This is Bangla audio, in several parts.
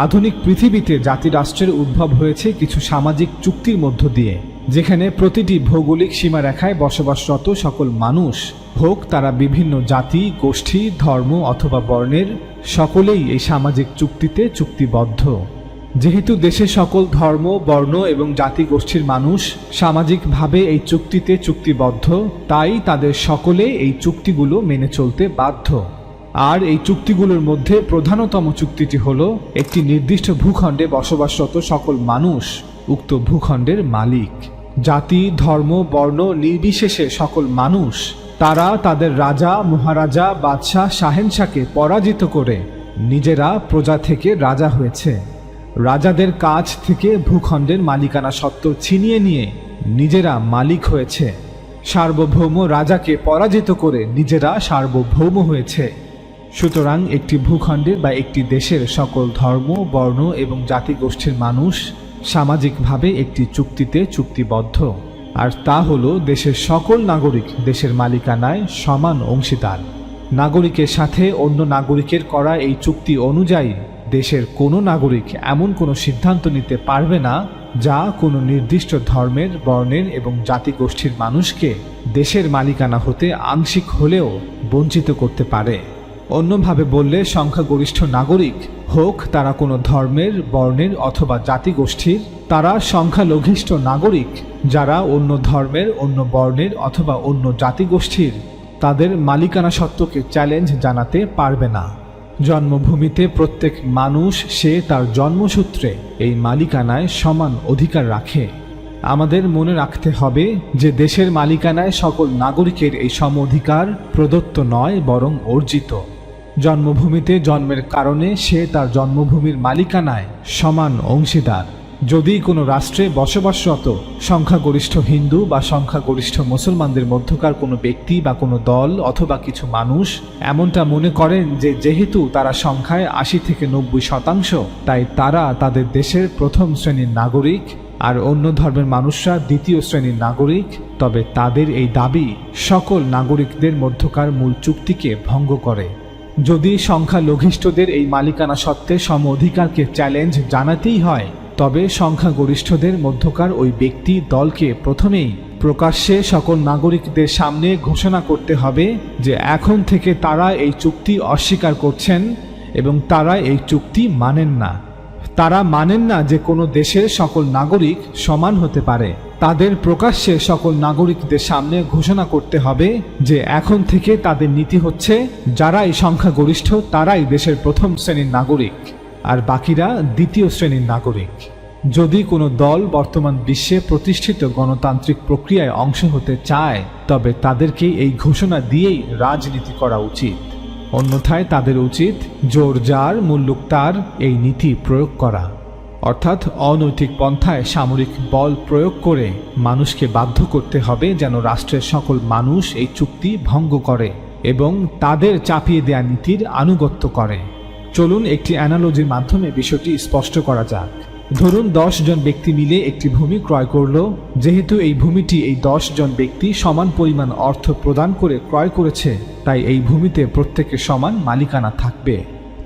আধুনিক পৃথিবীতে জাতিরাষ্ট্রের উদ্ভব হয়েছে কিছু সামাজিক চুক্তির মধ্য দিয়ে, যেখানে প্রতিটি ভৌগোলিক সীমারেখায় বসবাসরত সকল মানুষ, হোক তারা বিভিন্ন জাতি, গোষ্ঠী, ধর্ম অথবা বর্ণের, সকলেই এই সামাজিক চুক্তিতে চুক্তিবদ্ধ। যেহেতু দেশের সকল ধর্ম, বর্ণ এবং জাতিগোষ্ঠীর মানুষ সামাজিকভাবে এই চুক্তিতে চুক্তিবদ্ধ, তাই তাদের সকলে এই চুক্তিগুলো মেনে চলতে বাধ্য। আর এই চুক্তিগুলোর মধ্যে প্রধানতম চুক্তিটি হল একটি নির্দিষ্ট ভূখণ্ডে বসবাসরত সকল মানুষ উক্ত ভূখণ্ডের মালিক। জাতি, ধর্ম, বর্ণ নির্বিশেষে সকল মানুষ তারা তাদের রাজা, মহারাজা, বাদশাহ, শাহেনশাহকে পরাজিত করে নিজেরা প্রজা থেকে রাজা হয়েছে। রাজাদের কাছ থেকে ভূখণ্ডের মালিকানা সত্ত্ব ছিনিয়ে নিয়ে নিজেরা মালিক হয়েছে। সার্বভৌম রাজাকে পরাজিত করে নিজেরা সার্বভৌম হয়েছে। সুতরাং একটি ভূখণ্ডের বা একটি দেশের সকল ধর্ম, বর্ণ এবং জাতিগোষ্ঠীর মানুষ সামাজিকভাবে একটি চুক্তিতে চুক্তিবদ্ধ, আর তা হলো দেশের সকল নাগরিক দেশের মালিকানায় সমান অংশীদার। নাগরিকের সাথে অন্য নাগরিকের করা এই চুক্তি অনুযায়ী দেশের কোনো নাগরিক এমন কোনো সিদ্ধান্ত নিতে পারবে না যা কোনো নির্দিষ্ট ধর্মের, বর্ণের এবং জাতিগোষ্ঠীর মানুষকে দেশের মালিকানা হতে আংশিক হলেও বঞ্চিত করতে পারে। অন্যভাবে বললে, সংখ্যাগরিষ্ঠ নাগরিক, হোক তারা কোনো ধর্মের, বর্ণের অথবা জাতিগোষ্ঠীর, তারা সংখ্যালঘিষ্ঠ নাগরিক যারা অন্য ধর্মের, অন্য বর্ণের অথবা অন্য জাতিগোষ্ঠীর, তাদের মালিকানা সত্ত্বকে চ্যালেঞ্জ জানাতে পারবে না। জন্মভূমিতে প্রত্যেক মানুষ সে তার জন্মসূত্রে এই মালিকানায় সমান অধিকার রাখে। আমাদের মনে রাখতে হবে যে দেশের মালিকানায় সকল নাগরিকের এই সম অধিকার প্রদত্ত নয়, বরং অর্জিত। জন্মভূমিতে জন্মের কারণে সে তার জন্মভূমির মালিকানায় সমান অংশীদার। যদি কোনো রাষ্ট্রে বসবাসরত সংখ্যাগরিষ্ঠ হিন্দু বা সংখ্যাগরিষ্ঠ মুসলমানদের মধ্যকার কোনো ব্যক্তি বা কোনো দল অথবা কিছু মানুষ এমনটা মনে করেন যে যেহেতু তারা সংখ্যায় ৮০ থেকে ৯০%, তাই তারা তাদের দেশের প্রথম শ্রেণীর নাগরিক আর অন্য ধর্মের মানুষরা দ্বিতীয় শ্রেণীর নাগরিক, তবে তাদের এই দাবি সকল নাগরিকদের মধ্যকার মূল চুক্তিকে ভঙ্গ করে। যদি সংখ্যালঘিষ্ঠদের এই মালিকানা সত্ত্বে সম অধিকারকে চ্যালেঞ্জ জানাতেই হয়, তবে সংখ্যাগরিষ্ঠদের মধ্যকার ওই ব্যক্তি দলকে প্রথমেই প্রকাশ্যে সকল নাগরিকদের সামনে ঘোষণা করতে হবে যে এখন থেকে তারা এই চুক্তি অস্বীকার করছেন এবং তারা এই চুক্তি মানেন না। তারা মানেন না যে কোনো দেশের সকল নাগরিক সমান হতে পারে। তাদের প্রকাশ্যে সকল নাগরিকদের সামনে ঘোষণা করতে হবে যে এখন থেকে তাদের নীতি হচ্ছে যারাই সংখ্যাগরিষ্ঠ তারাই দেশের প্রথম শ্রেণীর নাগরিক আর বাকিরা দ্বিতীয় শ্রেণীর নাগরিক। যদি কোনো দল বর্তমান বিশ্বে প্রতিষ্ঠিত গণতান্ত্রিক প্রক্রিয়ায় অংশ হতে চায়, তবে তাদেরকে এই ঘোষণা দিয়েই রাজনীতি করা উচিত। অন্যথায় তাদের উচিত জোর যার মুল্লুক তার এই নীতি প্রয়োগ করা, অর্থাৎ অনৈতিক পন্থায় সামরিক বল প্রয়োগ করে মানুষকে বাধ্য করতে হবে যেন রাষ্ট্রের সকল মানুষ এই চুক্তি ভঙ্গ করে এবং তাদের চাপিয়ে দেয়া নীতির আনুগত্য করে। চলুন একটি অ্যানালজির মাধ্যমে বিষয়টি স্পষ্ট করা যাক। ধরুন ১০ জন ব্যক্তি মিলে একটি ভূমি ক্রয় করল। যেহেতু এই ভূমিটি এই ১০ জন ব্যক্তি সমান পরিমাণ অর্থ প্রদান করে ক্রয় করেছে, তাই এই ভূমিতে প্রত্যেকের সমান মালিকানা থাকবে।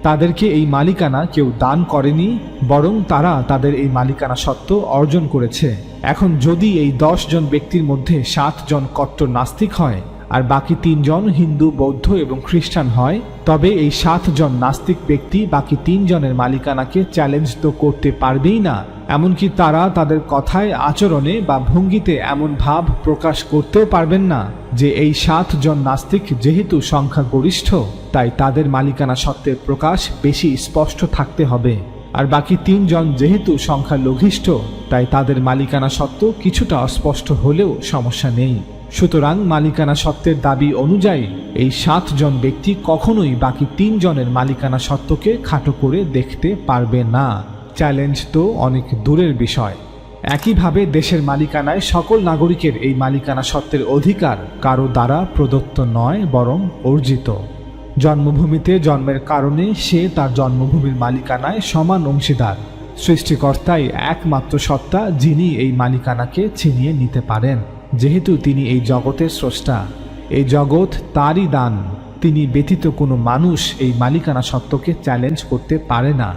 তাদেরকে এই মালিকানা কেউ দান করেনি, বরং তারা তাদের এই মালিকানা সত্ত্ব অর্জন করেছে। এখন যদি এই ১০ জন ব্যক্তির মধ্যে ৭ জন কট্টর নাস্তিক হয় আর বাকি ৩ জন হিন্দু, বৌদ্ধ এবং খ্রিস্টান হয়, তবে এই ৭ জন নাস্তিক ব্যক্তি বাকি ৩ জনের মালিকানাকে চ্যালেঞ্জ তো করতে পারবেই না, এমনকি তারা তাদের কথায়, আচরণে বা ভঙ্গিতে এমন ভাব প্রকাশ করতেও পারবেন না যে এই ৭ জন নাস্তিক যেহেতু সংখ্যাগরিষ্ঠ তাই তাদের মালিকানা সত্ত্বের প্রকাশ বেশি স্পষ্ট থাকতে হবে, আর বাকি ৩ জন যেহেতু সংখ্যালঘিষ্ঠ তাই তাদের মালিকানা সত্ত্ব কিছুটা অস্পষ্ট হলেও সমস্যা নেই। সুতরাং মালিকানা সত্ত্বের দাবি অনুযায়ী এই ৭ জন ব্যক্তি কখনোই বাকি ৩ জনের মালিকানা সত্ত্বকে খাটো করে দেখতে পারবে না। চ্যালেঞ্জ তো অনেক দূরের বিষয়। একইভাবে দেশের মালিকানায় সকল নাগরিকের এই মালিকানা সত্ত্বের অধিকার কারো দ্বারা প্রদত্ত নয়, বরং অর্জিত। জন্মভূমিতে জন্মের কারণে সে তার জন্মভূমির মালিকানায় সমান অংশীদার। সৃষ্টিকর্তাই একমাত্র সত্তা যিনি এই মালিকানাকে ছিনিয়ে নিতে পারেন। যেহেতু তিনি এই জগতের স্রষ্টা, এই জগৎ তারই দান, তিনি ব্যতীত কোনো মানুষ এই মালিকানা সত্ত্বকে চ্যালেঞ্জ করতে পারে না।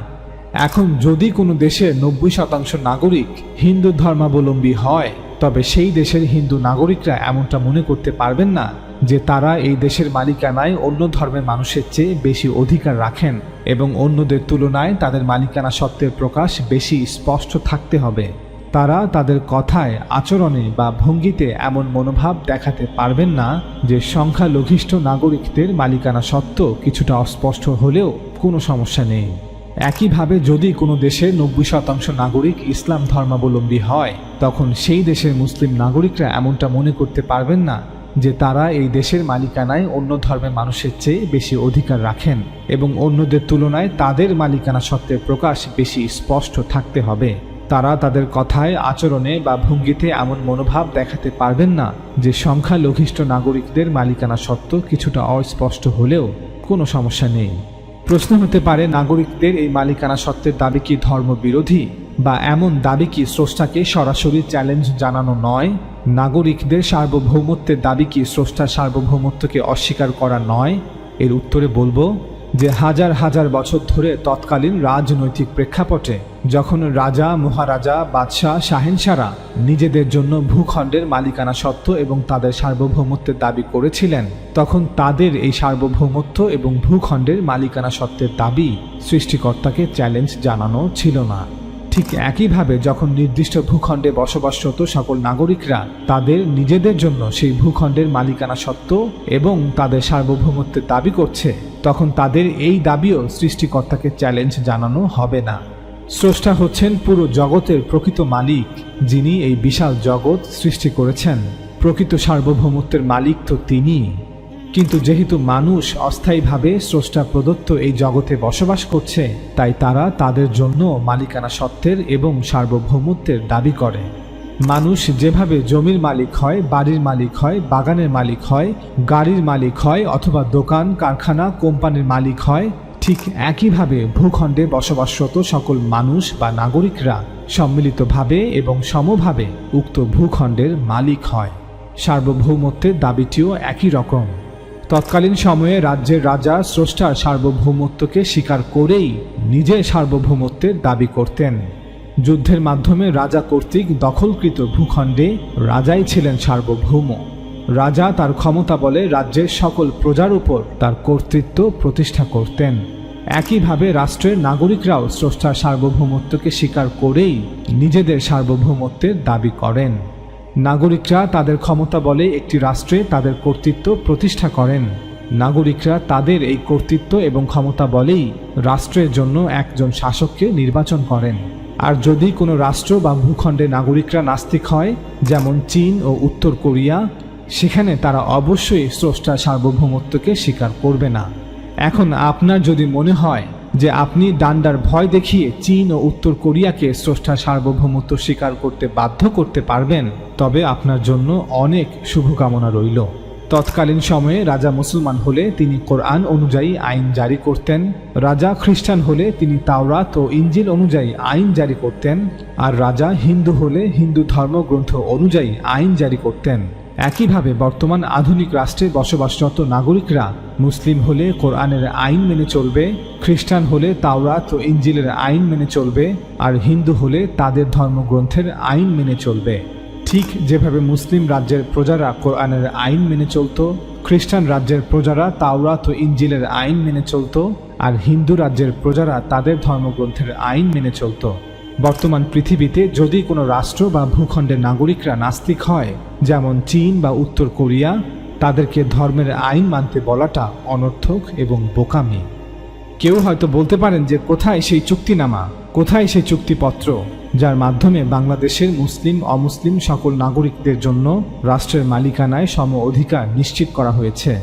এখন যদি কোনো দেশের 90% নাগরিক হিন্দু ধর্মাবলম্বী হয়, তবে সেই দেশের হিন্দু নাগরিকরা এমনটা মনে করতে পারবেন না যে তারা এই দেশের মালিকানায় অন্য ধর্মের মানুষের চেয়ে বেশি অধিকার রাখেন এবং অন্যদের তুলনায় তাদের মালিকানা সত্ত্বের প্রকাশ বেশি স্পষ্ট থাকতে হবে। তারা তাদের কথায়, আচরণে বা ভঙ্গিতে এমন মনোভাব দেখাতে পারবেন না যে সংখ্যালঘিষ্ঠ নাগরিকদের মালিকানা সত্ত্ব কিছুটা অস্পষ্ট হলেও কোনো সমস্যা নেই। একইভাবে যদি কোনো দেশের 90% নাগরিক ইসলাম ধর্মাবলম্বী হয়, তখন সেই দেশের মুসলিম নাগরিকরা এমনটা মনে করতে পারবেন না যে তারা এই দেশের মালিকানায় অন্য ধর্মের মানুষের চেয়ে বেশি অধিকার রাখেন এবং অন্যদের তুলনায় তাদের মালিকানা সত্ত্বের প্রকাশ বেশি স্পষ্ট থাকতে হবে। তারা তাদের কথায়, আচরণে বা ভঙ্গিতে এমন মনোভাব দেখাতে পারবেন না যে সংখ্যালঘিষ্ঠ নাগরিকদের মালিকানা সত্ত্ব কিছুটা অস্পষ্ট হলেও কোনো সমস্যা নেই। প্রশ্ন হতে পারে, নাগরিকদের এই মালিকানা সত্ত্বের দাবি কি ধর্মবিরোধী, বা এমন দাবি কি স্রষ্টাকে সরাসরি চ্যালেঞ্জ জানানো নয়? নাগরিকদের সার্বভৌমত্বের দাবি কি স্রষ্টার সার্বভৌমত্বকে অস্বীকার করা নয়? এর উত্তরে বলবো যে হাজার হাজার বছর ধরে তৎকালীন রাজনৈতিক প্রেক্ষাপটে যখন রাজা, মহারাজা, বাদশাহ, শাহেনশারা নিজেদের জন্য ভূখণ্ডের মালিকানা সত্ত্ব এবং তাদের সার্বভৌমত্বের দাবি করেছিলেন, তখন তাদের এই সার্বভৌমত্ব এবং ভূখণ্ডের মালিকানা সত্ত্বের দাবি সৃষ্টিকর্তাকে চ্যালেঞ্জ জানানো ছিল না। ঠিক একইভাবে যখন নির্দিষ্ট ভূখণ্ডে বসবাসরত সকল নাগরিকরা তাদের নিজেদের জন্য সেই ভূখণ্ডের মালিকানা সত্ত্ব এবং তাদের সার্বভৌমত্বের দাবি করছে, তখন তাদের এই দাবিও সৃষ্টিকর্তাকে চ্যালেঞ্জ জানানো হবে না। স্রষ্টা হচ্ছেন পুরো জগতের প্রকৃত মালিক, যিনি এই বিশাল জগৎ সৃষ্টি করেছেন। প্রকৃত সার্বভৌমত্বের মালিক তো তিনি। কিন্তু যেহেতু মানুষ অস্থায়ীভাবে স্রষ্টা প্রদত্ত এই জগতে বসবাস করছে, তাই তারা তাদের জন্য মালিকানা সত্ত্বের এবং সার্বভৌমত্বের দাবি করে। মানুষ যেভাবে জমির মালিক হয়, বাড়ির মালিক হয়, বাগানের মালিক হয়, গাড়ির মালিক হয় অথবা দোকান, কারখানা, কোম্পানির মালিক হয়, ঠিক একইভাবে ভূখণ্ডে বসবাসরত সকল মানুষ বা নাগরিকরা সম্মিলিতভাবে এবং সমভাবে উক্ত ভূখণ্ডের মালিক হয়। সার্বভৌমত্বের দাবিটিও একই রকম। তৎকালীন সময়ে রাজ্যের রাজা স্রষ্টার সার্বভৌমত্বকে স্বীকার করেই নিজের সার্বভৌমত্বের দাবি করতেন। যুদ্ধের মাধ্যমে রাজা কর্তৃক দখলকৃত ভূখণ্ডে রাজাই ছিলেন সার্বভৌম। রাজা তার ক্ষমতা বলে রাজ্যের সকল প্রজার উপর তার কর্তৃত্ব প্রতিষ্ঠা করতেন। একইভাবে রাষ্ট্রের নাগরিকরাও স্রষ্টার সার্বভৌমত্বকে স্বীকার করেই নিজেদের সার্বভৌমত্বের দাবি করেন। নাগরিকরা তাদের ক্ষমতা বলে একটি রাষ্ট্রে তাদের কর্তৃত্ব প্রতিষ্ঠা করেন। নাগরিকরা তাদের এই কর্তৃত্ব এবং ক্ষমতা বলেই রাষ্ট্রের জন্য একজন শাসককে নির্বাচন করেন। আর যদি কোনো রাষ্ট্র বা ভূখণ্ডে নাগরিকরা নাস্তিক হয়, যেমন চীন ও উত্তর কোরিয়া, সেখানে তারা অবশ্যই স্রষ্টার সার্বভৌমত্বকে স্বীকার করবে না। এখন আপনার যদি মনে হয় যে আপনি ডান্ডার ভয় দেখিয়ে চীন ও উত্তর কোরিয়াকে স্রষ্টার সার্বভৌমত্ব স্বীকার করতে বাধ্য করতে পারবেন, তবে আপনার জন্য অনেক শুভকামনা রইল। তৎকালীন সময়ে রাজা মুসলমান হলে তিনি কোরআন অনুযায়ী আইন জারি করতেন, রাজা খ্রিস্টান হলে তিনি তাওরাত ও ইঞ্জিল অনুযায়ী আইন জারি করতেন, আর রাজা হিন্দু হলে হিন্দু ধর্মগ্রন্থ অনুযায়ী আইন জারি করতেন। একইভাবে বর্তমান আধুনিক রাষ্ট্রে বসবাসরত নাগরিকরা মুসলিম হলে কোরআনের আইন মেনে চলবে, খ্রিস্টান হলে তাওরাত ও ইঞ্জিলের আইন মেনে চলবে, আর হিন্দু হলে তাদের ধর্মগ্রন্থের আইন মেনে চলবে। ঠিক যেভাবে মুসলিম রাজ্যের প্রজারা কোরআনের আইন মেনে চলত, খ্রিস্টান রাজ্যের প্রজারা তাওরাত ও ইঞ্জিলের আইন মেনে চলত, আর হিন্দু রাজ্যের প্রজারা তাদের ধর্মগ্রন্থের আইন মেনে চলত। বর্তমান পৃথিবীতে যদি কোনো রাষ্ট্র বা ভূখণ্ডের নাগরিকরা নাস্তিক হয়, যেমন চীন বা উত্তর কোরিয়া, তাদেরকে ধর্মের আইন মানতে বলাটা অনর্থক এবং বোকামি। কেউ হয়তো বলতে পারেন যে কোথায় সেই চুক্তিনামা, কোথায় সেই চুক্তিপত্র যার মাধ্যমে বাংলাদেশের মুসলিম অমুসলিম সকল নাগরিকদের জন্য রাষ্ট্রের মালিকানায় সম অধিকার নিশ্চিত করা হয়েছে?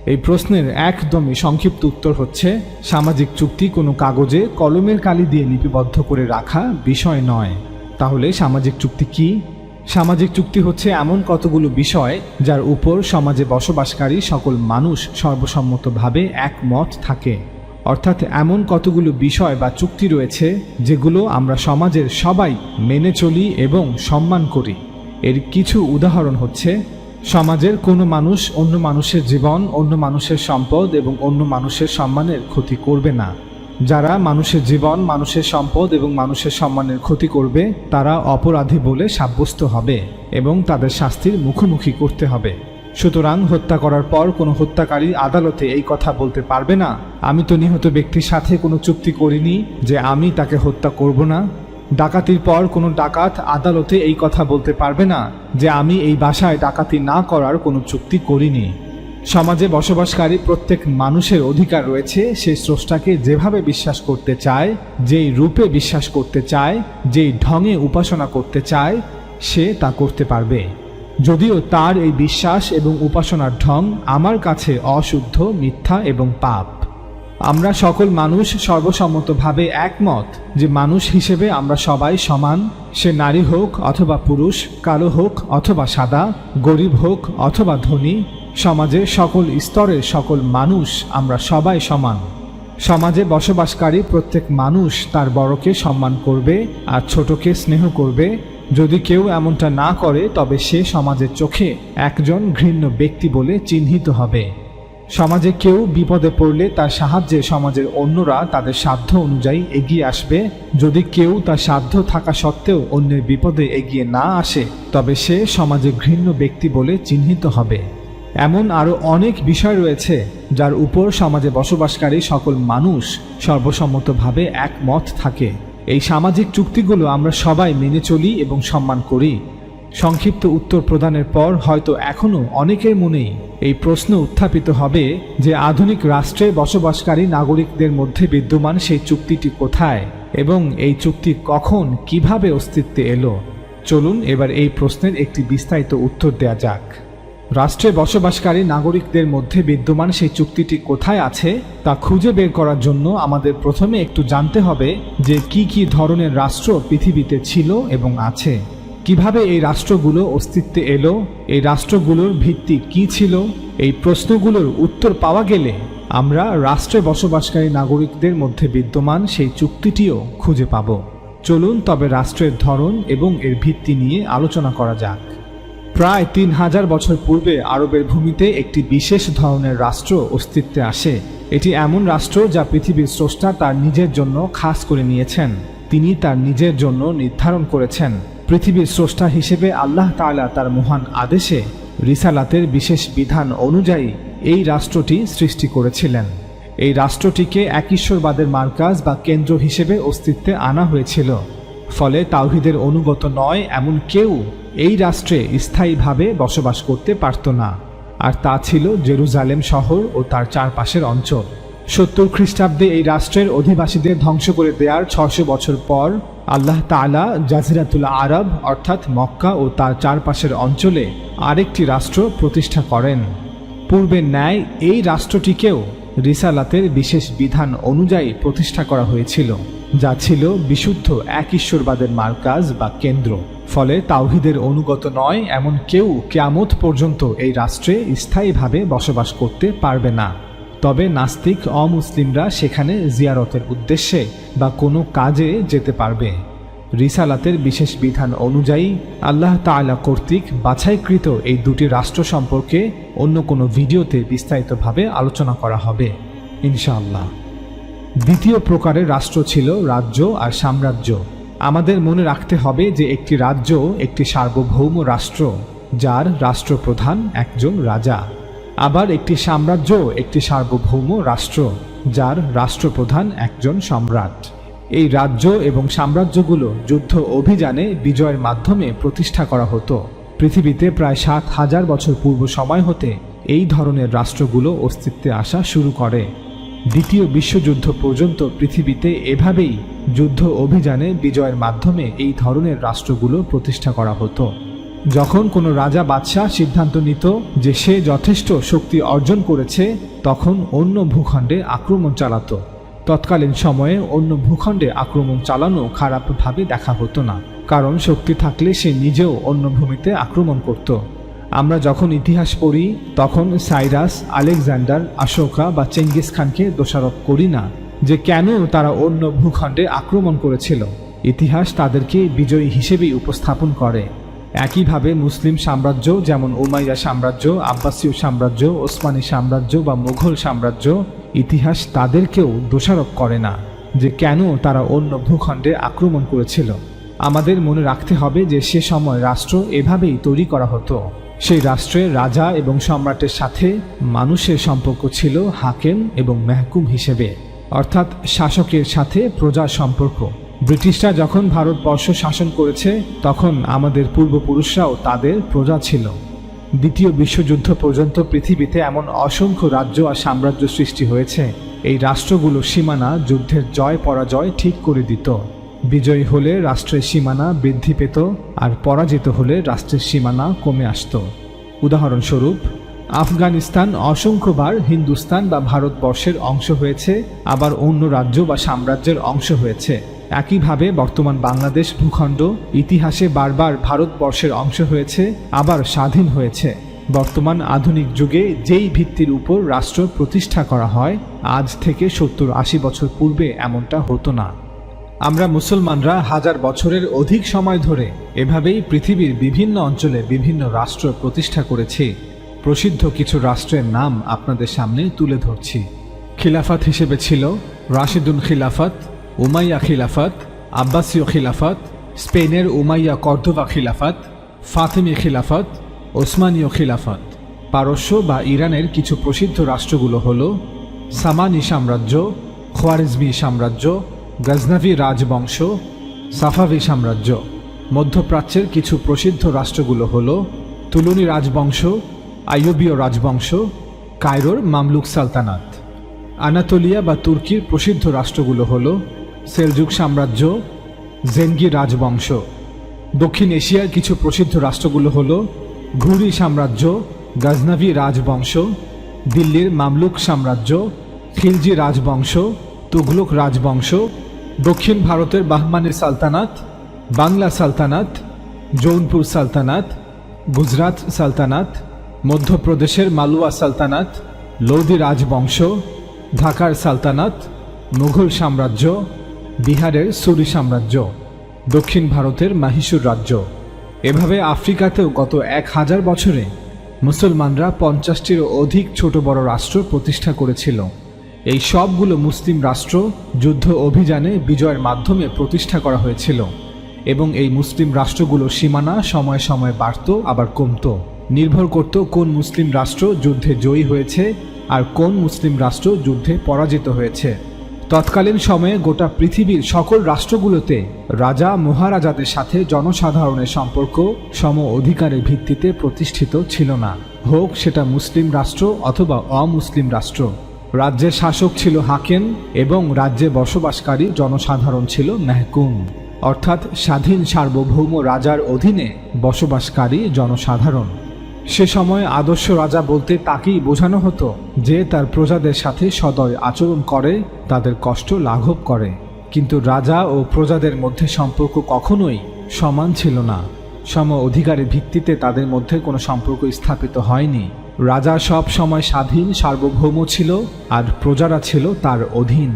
এই প্রশ্নের একদমই সংক্ষিপ্ত উত্তর হচ্ছে, সামাজিক চুক্তি কোনো কাগজে কলমের কালি দিয়ে লিপিবদ্ধ করে রাখা বিষয় নয়। তাহলে সামাজিক চুক্তি কি? সামাজিক চুক্তি হচ্ছে এমন কতগুলো বিষয় যার উপর সমাজে বসবাসকারী সকল মানুষ সর্বসম্মতভাবে একমত থাকে। অর্থাৎ এমন কতগুলো বিষয় বা চুক্তি রয়েছে যেগুলো আমরা সমাজের সবাই মেনে চলি এবং সম্মান করি। এর কিছু উদাহরণ হচ্ছে, সমাজের কোনো মানুষ অন্য মানুষের জীবন, অন্য মানুষের সম্পদ এবং অন্য মানুষের সম্মানের ক্ষতি করবে না। যারা মানুষের জীবন, মানুষের সম্পদ এবং মানুষের সম্মানের ক্ষতি করবে তারা অপরাধী বলে সাব্যস্ত হবে এবং তাদের শাস্তির মুখোমুখি করতে হবে। সুতরাং হত্যা করার পর কোনো হত্যাকারী আদালতে এই কথা বলতে পারবে না, আমি তো নিহত ব্যক্তির সাথে কোনো চুক্তি করিনি যে আমি তাকে হত্যা করব না। ডাকাতির পর কোনো ডাকাত আদালতে এই কথা বলতে পারবে না যে আমি এই বাসায় ডাকাতি না করার কোনো চুক্তি করিনি। সমাজে বসবাসকারী প্রত্যেক মানুষের অধিকার রয়েছে সে স্রষ্টাকে যেভাবে বিশ্বাস করতে চায়, যেই রূপে বিশ্বাস করতে চায়, যেই ঢঙে উপাসনা করতে চায়, সে তা করতে পারবে। যদিও তার এই বিশ্বাস এবং উপাসনার ঢং আমার কাছে অশুদ্ধ, মিথ্যা এবং পাপ। আমরা সকল মানুষ সর্বসম্মতভাবে একমত যে মানুষ হিসেবে আমরা সবাই সমান, সে নারী হোক অথবা পুরুষ, কালো হোক অথবা সাদা, গরিব হোক অথবা ধনী। সমাজের সকল স্তরের সকল মানুষ আমরা সবাই সমান। সমাজে বসবাসকারী প্রত্যেক মানুষ তার বড়কে সম্মান করবে আর ছোটকে স্নেহ করবে। যদি কেউ এমনটা না করে তবে সে সমাজের চোখে একজন ঘৃণ্য ব্যক্তি বলে চিহ্নিত হবে। সমাজে কেউ বিপদে পড়লে তার সাহায্যে সমাজের অন্যরা তাদের সাধ্য অনুযায়ী এগিয়ে আসবে। যদি কেউ তার সাধ্য থাকা সত্ত্বেও অন্যের বিপদে এগিয়ে না আসে তবে সে সমাজে ঘৃণ্য ব্যক্তি বলে চিহ্নিত হবে। এমন আরও অনেক বিষয় রয়েছে যার উপর সমাজে বসবাসকারী সকল মানুষ সর্বসম্মতভাবে একমত থাকে। এই সামাজিক চুক্তিগুলো আমরা সবাই মেনে চলি এবং সম্মান করি। সংক্ষিপ্ত উত্তর প্রদানের পর হয়তো এখনও অনেকের মনেই এই প্রশ্ন উত্থাপিত হবে যে আধুনিক রাষ্ট্রে বসবাসকারী নাগরিকদের মধ্যে বিদ্যমান সেই চুক্তিটি কোথায় এবং এই চুক্তি কখন কিভাবে অস্তিত্বে এলো। চলুন এবার এই প্রশ্নের একটি বিস্তারিত উত্তর দেয়া যাক। রাষ্ট্রে বসবাসকারী নাগরিকদের মধ্যে বিদ্যমান সেই চুক্তিটি কোথায় আছে তা খুঁজে বের করার জন্য আমাদের প্রথমে একটু জানতে হবে যে কি কি ধরনের রাষ্ট্র পৃথিবীতে ছিল এবং আছে, কিভাবে এই রাষ্ট্রগুলো অস্তিত্বে এলো, এই রাষ্ট্রগুলোর ভিত্তি কি ছিল। এই প্রশ্নগুলোর উত্তর পাওয়া গেলে আমরা রাষ্ট্রে বসবাসকারী নাগরিকদের মধ্যে বিদ্যমান সেই চুক্তিটিও খুঁজে পাব। চলুন তবে রাষ্ট্রের ধরন এবং এর ভিত্তি নিয়ে আলোচনা করা যাক। প্রায় 3000 বছর পূর্বে আরবের ভূমিতে একটি বিশেষ ধরনের রাষ্ট্র অস্তিত্বে আসে। এটি এমন রাষ্ট্র যা পৃথিবীর স্রষ্টা তার নিজের জন্য খাস করে নিয়েছেন। তিনি তার নিজের জন্য নির্ধারণ করেছেন। পৃথিবীর স্রষ্টা হিসেবে আল্লাহ তাআলা তার মহান আদেশে রিসালাতের বিশেষ বিধান অনুযায়ী এই রাষ্ট্রটি সৃষ্টি করেছিলেন। এই রাষ্ট্রটিকে এক ঈশ্বরবাদের মার্কাজ বা কেন্দ্র হিসেবে অস্তিত্বে আনা হয়েছিল। ফলে তাওহীদের অনুগত নয় এমন কেউ এই রাষ্ট্রে স্থায়ীভাবে বসবাস করতে পারত না। আর তা ছিল জেরুজালেম শহর ও তার চারপাশের অঞ্চল। 70 খ্রিস্টাব্দে এই রাষ্ট্রের অধিবাসীদের ধ্বংস করে দেওয়ার 600 বছর পর আল্লাহ তাআলা জাজিরাতুল আরব অর্থাৎ মক্কা ও তার চারপাশের অঞ্চলে আরেকটি রাষ্ট্র প্রতিষ্ঠা করেন। পূর্বের ন্যায় এই রাষ্ট্রটিকেও রিসালাতের বিশেষ বিধান অনুযায়ী প্রতিষ্ঠা করা হয়েছিল, যা ছিল বিশুদ্ধ এক ঈশ্বরবাদের মার্কাজ বা কেন্দ্র। ফলে তাওহীদের অনুগত নয় এমন কেউ কিয়ামত পর্যন্ত এই রাষ্ট্রে স্থায়ীভাবে বসবাস করতে পারবে না। তবে নাস্তিক অমুসলিমরা সেখানে জিয়ারতের উদ্দেশ্যে বা কোনো কাজে যেতে পারবে। রিসালাতের বিশেষ বিধান অনুযায়ী আল্লাহ তাআলা কর্তৃক বাছাইকৃত এই দুটি রাষ্ট্র সম্পর্কে অন্য কোনো ভিডিওতে বিস্তারিতভাবে আলোচনা করা হবে ইনশাআল্লাহ। দ্বিতীয় প্রকারের রাষ্ট্র ছিল রাজ্য আর সাম্রাজ্য। আমাদের মনে রাখতে হবে যে একটি রাজ্য একটি সার্বভৌম রাষ্ট্র যার রাষ্ট্রপ্রধান একজন রাজা। আবার একটি সাম্রাজ্য একটি সার্বভৌম রাষ্ট্র যার রাষ্ট্রপ্রধান একজন সম্রাট। এই রাজ্য এবং সাম্রাজ্যগুলো যুদ্ধ অভিযানে বিজয়ের মাধ্যমে প্রতিষ্ঠা করা হতো। পৃথিবীতে প্রায় 7000 বছর পূর্ব সময় হতে এই ধরনের রাষ্ট্রগুলো অস্তিত্বে আসা শুরু করে। দ্বিতীয় বিশ্বযুদ্ধ পর্যন্ত পৃথিবীতে এভাবেই যুদ্ধ অভিযানে বিজয়ের মাধ্যমে এই ধরনের রাষ্ট্রগুলো প্রতিষ্ঠা করা হতো। যখন কোনো রাজা বাদশাহ সিদ্ধান্ত নিত যে সে যথেষ্ট শক্তি অর্জন করেছে তখন অন্য ভূখণ্ডে আক্রমণ চালাতো। তৎকালীন সময়ে অন্য ভূখণ্ডে আক্রমণ চালানো খারাপভাবে দেখা হতো না, কারণ শক্তি থাকলে সে নিজেও অন্য ভূমিতে আক্রমণ করত। আমরা যখন ইতিহাস পড়ি তখন সাইরাস, আলেকজান্ডার, অশোকা বা চেঙ্গিস খানকে দোষারোপ করি না যে কেন তারা অন্য ভূখণ্ডে আক্রমণ করেছিল। ইতিহাস তাদেরকে বিজয়ী হিসেবেই উপস্থাপন করে। একইভাবে মুসলিম সাম্রাজ্য যেমন উমাইয়া সাম্রাজ্য, আব্বাসীয় সাম্রাজ্য, ওসমানী সাম্রাজ্য বা মুঘল সাম্রাজ্য, ইতিহাস তাদেরকেও দোষারোপ করে না। যে কেন তারা অন্য ভূখণ্ডে আক্রমণ করেছিল। আমাদের মনে রাখতে হবে যে সে সময় রাষ্ট্র এভাবেই তৈরি করা হতো। সেই রাষ্ট্রের রাজা এবং সম্রাটের সাথে মানুষের সম্পর্ক ছিল হাকেম এবং মেহকুম হিসেবে, অর্থাৎ শাসকের সাথে প্রজার সম্পর্ক। ব্রিটিশরা যখন ভারতবর্ষ শাসন করেছে তখন আমাদের পূর্বপুরুষরাও তাদের প্রজা ছিল। দ্বিতীয় বিশ্বযুদ্ধ পর্যন্ত পৃথিবীতে এমন অসংখ্য রাজ্য আর সাম্রাজ্য সৃষ্টি হয়েছে। এই রাষ্ট্রগুলোর সীমানা যুদ্ধের জয় পরাজয় ঠিক করে দিত। বিজয়ী হলে রাষ্ট্রের সীমানা বৃদ্ধি পেত, আর পরাজিত হলে রাষ্ট্রের সীমানা কমে আসত। উদাহরণস্বরূপ, আফগানিস্তান অসংখ্যবার হিন্দুস্তান বা ভারতবর্ষের অংশ হয়েছে, আবার অন্য রাজ্য বা সাম্রাজ্যের অংশ হয়েছে। একইভাবে বর্তমান বাংলাদেশ ভূখণ্ড ইতিহাসে বারবার ভারতবর্ষের অংশ হয়েছে, আবার স্বাধীন হয়েছে। বর্তমান আধুনিক যুগে যেই ভিত্তির উপর রাষ্ট্র প্রতিষ্ঠা করা হয়, আজ থেকে 70-80 বছর পূর্বে এমনটা হতো না। আমরা মুসলমানরা হাজার বছরের অধিক সময় ধরে এভাবেই পৃথিবীর বিভিন্ন অঞ্চলে বিভিন্ন রাষ্ট্র প্রতিষ্ঠা করেছি। প্রসিদ্ধ কিছু রাষ্ট্রের নাম আপনাদের সামনে তুলে ধরছি। খিলাফত হিসেবে ছিল রাশিদুন খিলাফত, উমাইয়া খিলাফত, আব্বাসীয় খিলাফত, স্পেনের উমাইয়া কর্দোবা খিলাফত, ফাতিমি খিলাফত, ওসমানীয় খিলাফত। পারস্য বা ইরানের কিছু প্রসিদ্ধ রাষ্ট্রগুলো হল সামানি সাম্রাজ্য, খোয়ারিজমি সাম্রাজ্য, গজনভি রাজবংশ, সাফাভি সাম্রাজ্য। মধ্যপ্রাচ্যের কিছু প্রসিদ্ধ রাষ্ট্রগুলো হল তুলুনি রাজবংশ, আইয়ুবীয় রাজবংশ, কায়রোর মামলুক সালতানাত। আনাতোলিয়া বা তুর্কির প্রসিদ্ধ রাষ্ট্রগুলো হল সেলজুক সাম্রাজ্য, জেনগি রাজবংশ। দক্ষিণ এশিয়ার কিছু প্রসিদ্ধ রাষ্ট্রগুলো হল ঘুরি সাম্রাজ্য, গজনভি রাজবংশ, দিল্লির মামলুক সাম্রাজ্য, খিলজি রাজবংশ, তুঘলক রাজবংশ। দক্ষিণ ভারতের বাহমানি সালতানাত, বাংলা সালতানাত, জৌনপুর সালতানাত, গুজরাট সালতানাত, মধ্যপ্রদেশের মালুয়া সালতানাত, লোদি রাজবংশ, ঢাকার সালতানাত, মুঘল সাম্রাজ্য, বিহারের সুরি সাম্রাজ্য, দক্ষিণ ভারতের মাহিসুর রাজ্য। এভাবে আফ্রিকাতেও গত 1000 বছরে মুসলমানরা 50টিরও অধিক ছোট বড় রাষ্ট্র প্রতিষ্ঠা করেছিল। এই সবগুলো মুসলিম রাষ্ট্র যুদ্ধ অভিযানে বিজয়ের মাধ্যমে প্রতিষ্ঠা করা হয়েছিল, এবং এই মুসলিম রাষ্ট্রগুলোর সীমানা সময়ে সময়ে বাড়ত আবার কমত। নির্ভর করত কোন মুসলিম রাষ্ট্র যুদ্ধে জয়ী হয়েছে আর কোন মুসলিম রাষ্ট্র যুদ্ধে পরাজিত হয়েছে। তৎকালীন সময়ে গোটা পৃথিবীর সকল রাষ্ট্রগুলোতে রাজা মহারাজাদের সাথে জনসাধারণের সম্পর্ক সম অধিকারের ভিত্তিতে প্রতিষ্ঠিত ছিল না, হোক সেটা মুসলিম রাষ্ট্র অথবা অমুসলিম রাষ্ট্র। রাজ্যের শাসক ছিল হাকেম এবং রাজ্যে বসবাসকারী জনসাধারণ ছিল মেহকুম, অর্থাৎ স্বাধীন সার্বভৌম রাজার অধীনে বসবাসকারী জনসাধারণ। সে সময় আদর্শ রাজা বলতে তাকেই বোঝানো হতো যে তার প্রজাদের সাথে সদয় আচরণ করে, তাদের কষ্ট লাঘব করে। কিন্তু রাজা ও প্রজাদের মধ্যে সম্পর্ক কখনোই সমান ছিল না। সম অধিকারের ভিত্তিতে তাদের মধ্যে কোনো সম্পর্ক স্থাপিত হয়নি। রাজা সব সময় স্বাধীন সার্বভৌম ছিল আর প্রজারা ছিল তার অধীন।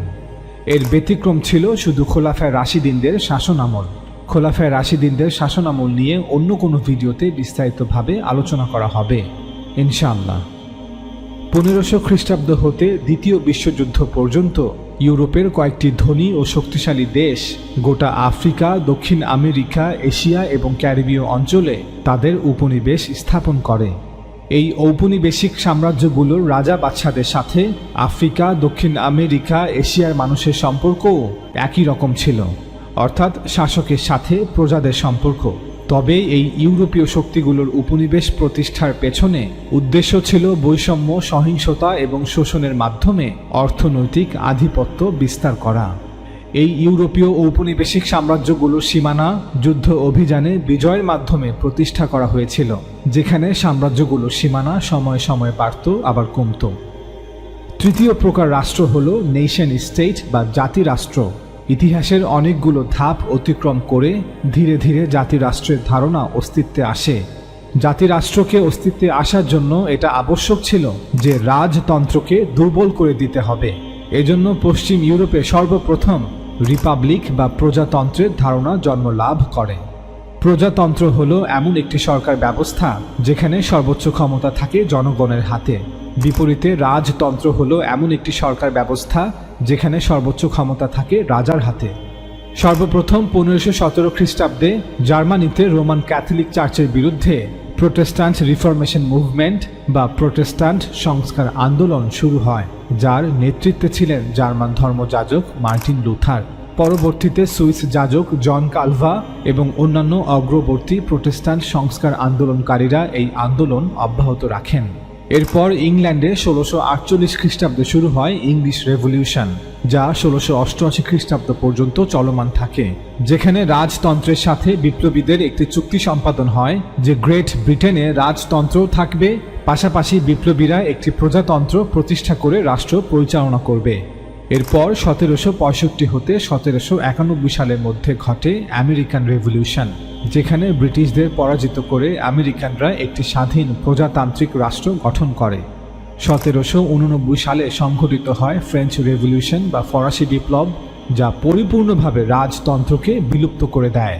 এর ব্যতিক্রম ছিল শুধু খোলাফায়ে রাশিদিনদের শাসনামল। খোলাফায়ে রাশিদিনদের শাসনামল নিয়ে অন্য কোনো ভিডিওতে বিস্তারিতভাবে আলোচনা করা হবে ইনশাআল্লাহ। 1500 খ্রিস্টাব্দ হতে দ্বিতীয় বিশ্বযুদ্ধ পর্যন্ত ইউরোপের কয়েকটি ধনী ও শক্তিশালী দেশ গোটা আফ্রিকা, দক্ষিণ আমেরিকা, এশিয়া এবং ক্যারিবীয় অঞ্চলে তাদের উপনিবেশ স্থাপন করে। এই ঔপনিবেশিক সাম্রাজ্যগুলোর রাজা বাদশাদের সাথে আফ্রিকা, দক্ষিণ আমেরিকা, এশিয়ার মানুষের সম্পর্কও একই রকম ছিল, অর্থাৎ শাসকের সাথে প্রজাদের সম্পর্ক। তবে এই ইউরোপীয় শক্তিগুলোর উপনিবেশ প্রতিষ্ঠার পেছনে উদ্দেশ্য ছিল বৈষম্য, সহিংসতা এবং শোষণের মাধ্যমে অর্থনৈতিক আধিপত্য বিস্তার করা। এই ইউরোপীয় ঔপনিবেশিক সাম্রাজ্যগুলোর সীমানা যুদ্ধ অভিযানে বিজয়ের মাধ্যমে প্রতিষ্ঠা করা হয়েছিল, যেখানে সাম্রাজ্যগুলোর সীমানা সময়ে সময়ে বাড়ত আবার কমত। তৃতীয় প্রকার রাষ্ট্র হল নেশন স্টেট বা জাতিরাষ্ট্র। ইতিহাসের অনেকগুলো ধাপ অতিক্রম করে ধীরে ধীরে জাতিরাষ্ট্রের ধারণা অস্তিত্বে আসে। জাতিরাষ্ট্রকে অস্তিত্বে আসার জন্য এটা আবশ্যক ছিল যে রাজতন্ত্রকে দুর্বল করে দিতে হবে। এজন্য পশ্চিম ইউরোপে সর্বপ্রথম রিপাবলিক বা প্রজাতন্ত্রের ধারণা জন্ম লাভ করে। প্রজাতন্ত্র হলো এমন একটি সরকার ব্যবস্থা যেখানে সর্বোচ্চ ক্ষমতা থাকে জনগণের হাতে। বিপরীতে রাজতন্ত্র হলো এমন একটি সরকার ব্যবস্থা যেখানে সর্বোচ্চ ক্ষমতা থাকে রাজার হাতে। সর্বপ্রথম 1517 খ্রিস্টাব্দে জার্মানিতে রোমান ক্যাথলিক চার্চের বিরুদ্ধে প্রোটেস্ট্যান্ট রিফরমেশন মুভমেন্ট বা প্রোটেস্ট্যান্ট সংস্কার আন্দোলন শুরু হয়, যার নেতৃত্বে ছিলেন জার্মান ধর্মযাজক মার্টিন লুথার। পরবর্তীতে সুইস যাজক জন কালভা এবং অন্যান্য অগ্রবর্তী প্রোটেস্ট্যান্ট সংস্কার আন্দোলনকারীরা এই আন্দোলন অব্যাহত রাখেন। এরপর ইংল্যান্ডে 1648 খ্রিস্টাব্দে শুরু হয় ইংলিশ রেভলিউশন, যা 1688 খ্রিস্টাব্দ পর্যন্ত চলমান থাকে, যেখানে রাজতন্ত্রের সাথে বিপ্লবীদের একটি চুক্তি সম্পাদন হয় যে গ্রেট ব্রিটেনে রাজতন্ত্রও থাকবে, পাশাপাশি বিপ্লবীরা একটি প্রজাতন্ত্র প্রতিষ্ঠা করে রাষ্ট্র পরিচালনা করবে। এরপর 1765 হতে 1791 সালের মধ্যে ঘটে আমেরিকান রেভলিউশন, যেখানে ব্রিটিশদের পরাজিত করে আমেরিকানরা একটি স্বাধীন প্রজাতান্ত্রিক রাষ্ট্র গঠন করে। 1789 সালে সংঘটিত হয় ফ্রেঞ্চ রেভলিউশন বা ফরাসি বিপ্লব, যা পরিপূর্ণভাবে রাজতন্ত্রকে বিলুপ্ত করে দেয়।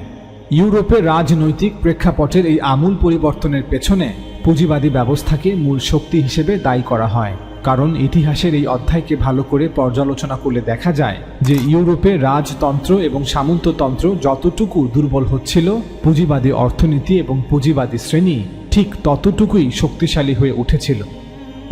ইউরোপে রাজনৈতিক প্রেক্ষাপটের এই আমূল পরিবর্তনের পেছনে পুঁজিবাদী ব্যবস্থাকে মূল শক্তি হিসেবে দায়ী করা হয়, কারণ ইতিহাসের এই অধ্যায়কে ভালো করে পর্যালোচনা করলে দেখা যায় যে ইউরোপে রাজতন্ত্র এবং সামন্ততন্ত্র যতটুকু দুর্বল হচ্ছিল, পুঁজিবাদী অর্থনীতি এবং পুঁজিবাদী শ্রেণী ঠিক ততটুকুই শক্তিশালী হয়ে উঠেছিল।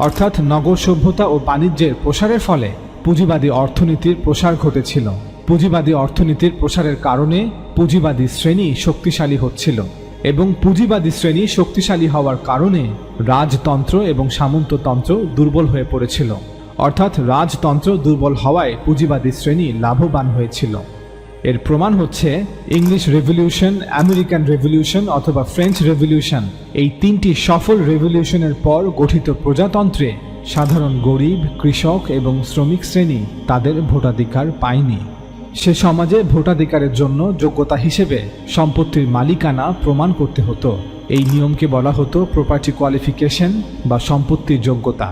অর্থাৎ নগর সভ্যতা ও বাণিজ্যের প্রসারের ফলে পুঁজিবাদী অর্থনীতির প্রসার ঘটেছিল। পুঁজিবাদী অর্থনীতির প্রসারের কারণে পুঁজিবাদী শ্রেণী শক্তিশালী হচ্ছিল এবং পুঁজিবাদী শ্রেণী শক্তিশালী হওয়ার কারণে রাজতন্ত্র এবং সামন্ততন্ত্র দুর্বল হয়ে পড়েছিল। অর্থাৎ রাজতন্ত্র দুর্বল হওয়ায় পুঁজিবাদী শ্রেণী লাভবান হয়েছিল। এর প্রমাণ হচ্ছে ইংলিশ রেভলিউশন, আমেরিকান রেভলিউশন অথবা ফ্রেঞ্চ রেভলিউশন, এই তিনটি সফল রেভলিউশনের পর গঠিত প্রজাতন্ত্রে সাধারণ গরিব, কৃষক এবং শ্রমিক শ্রেণী তাদের ভোটাধিকার পায়নি। সে সমাজে ভোটাধিকারের জন্য যোগ্যতা হিসেবে সম্পত্তির মালিকানা প্রমাণ করতে হতো। এই নিয়মকে বলা হতো প্রপার্টি কোয়ালিফিকেশন বা সম্পত্তির যোগ্যতা।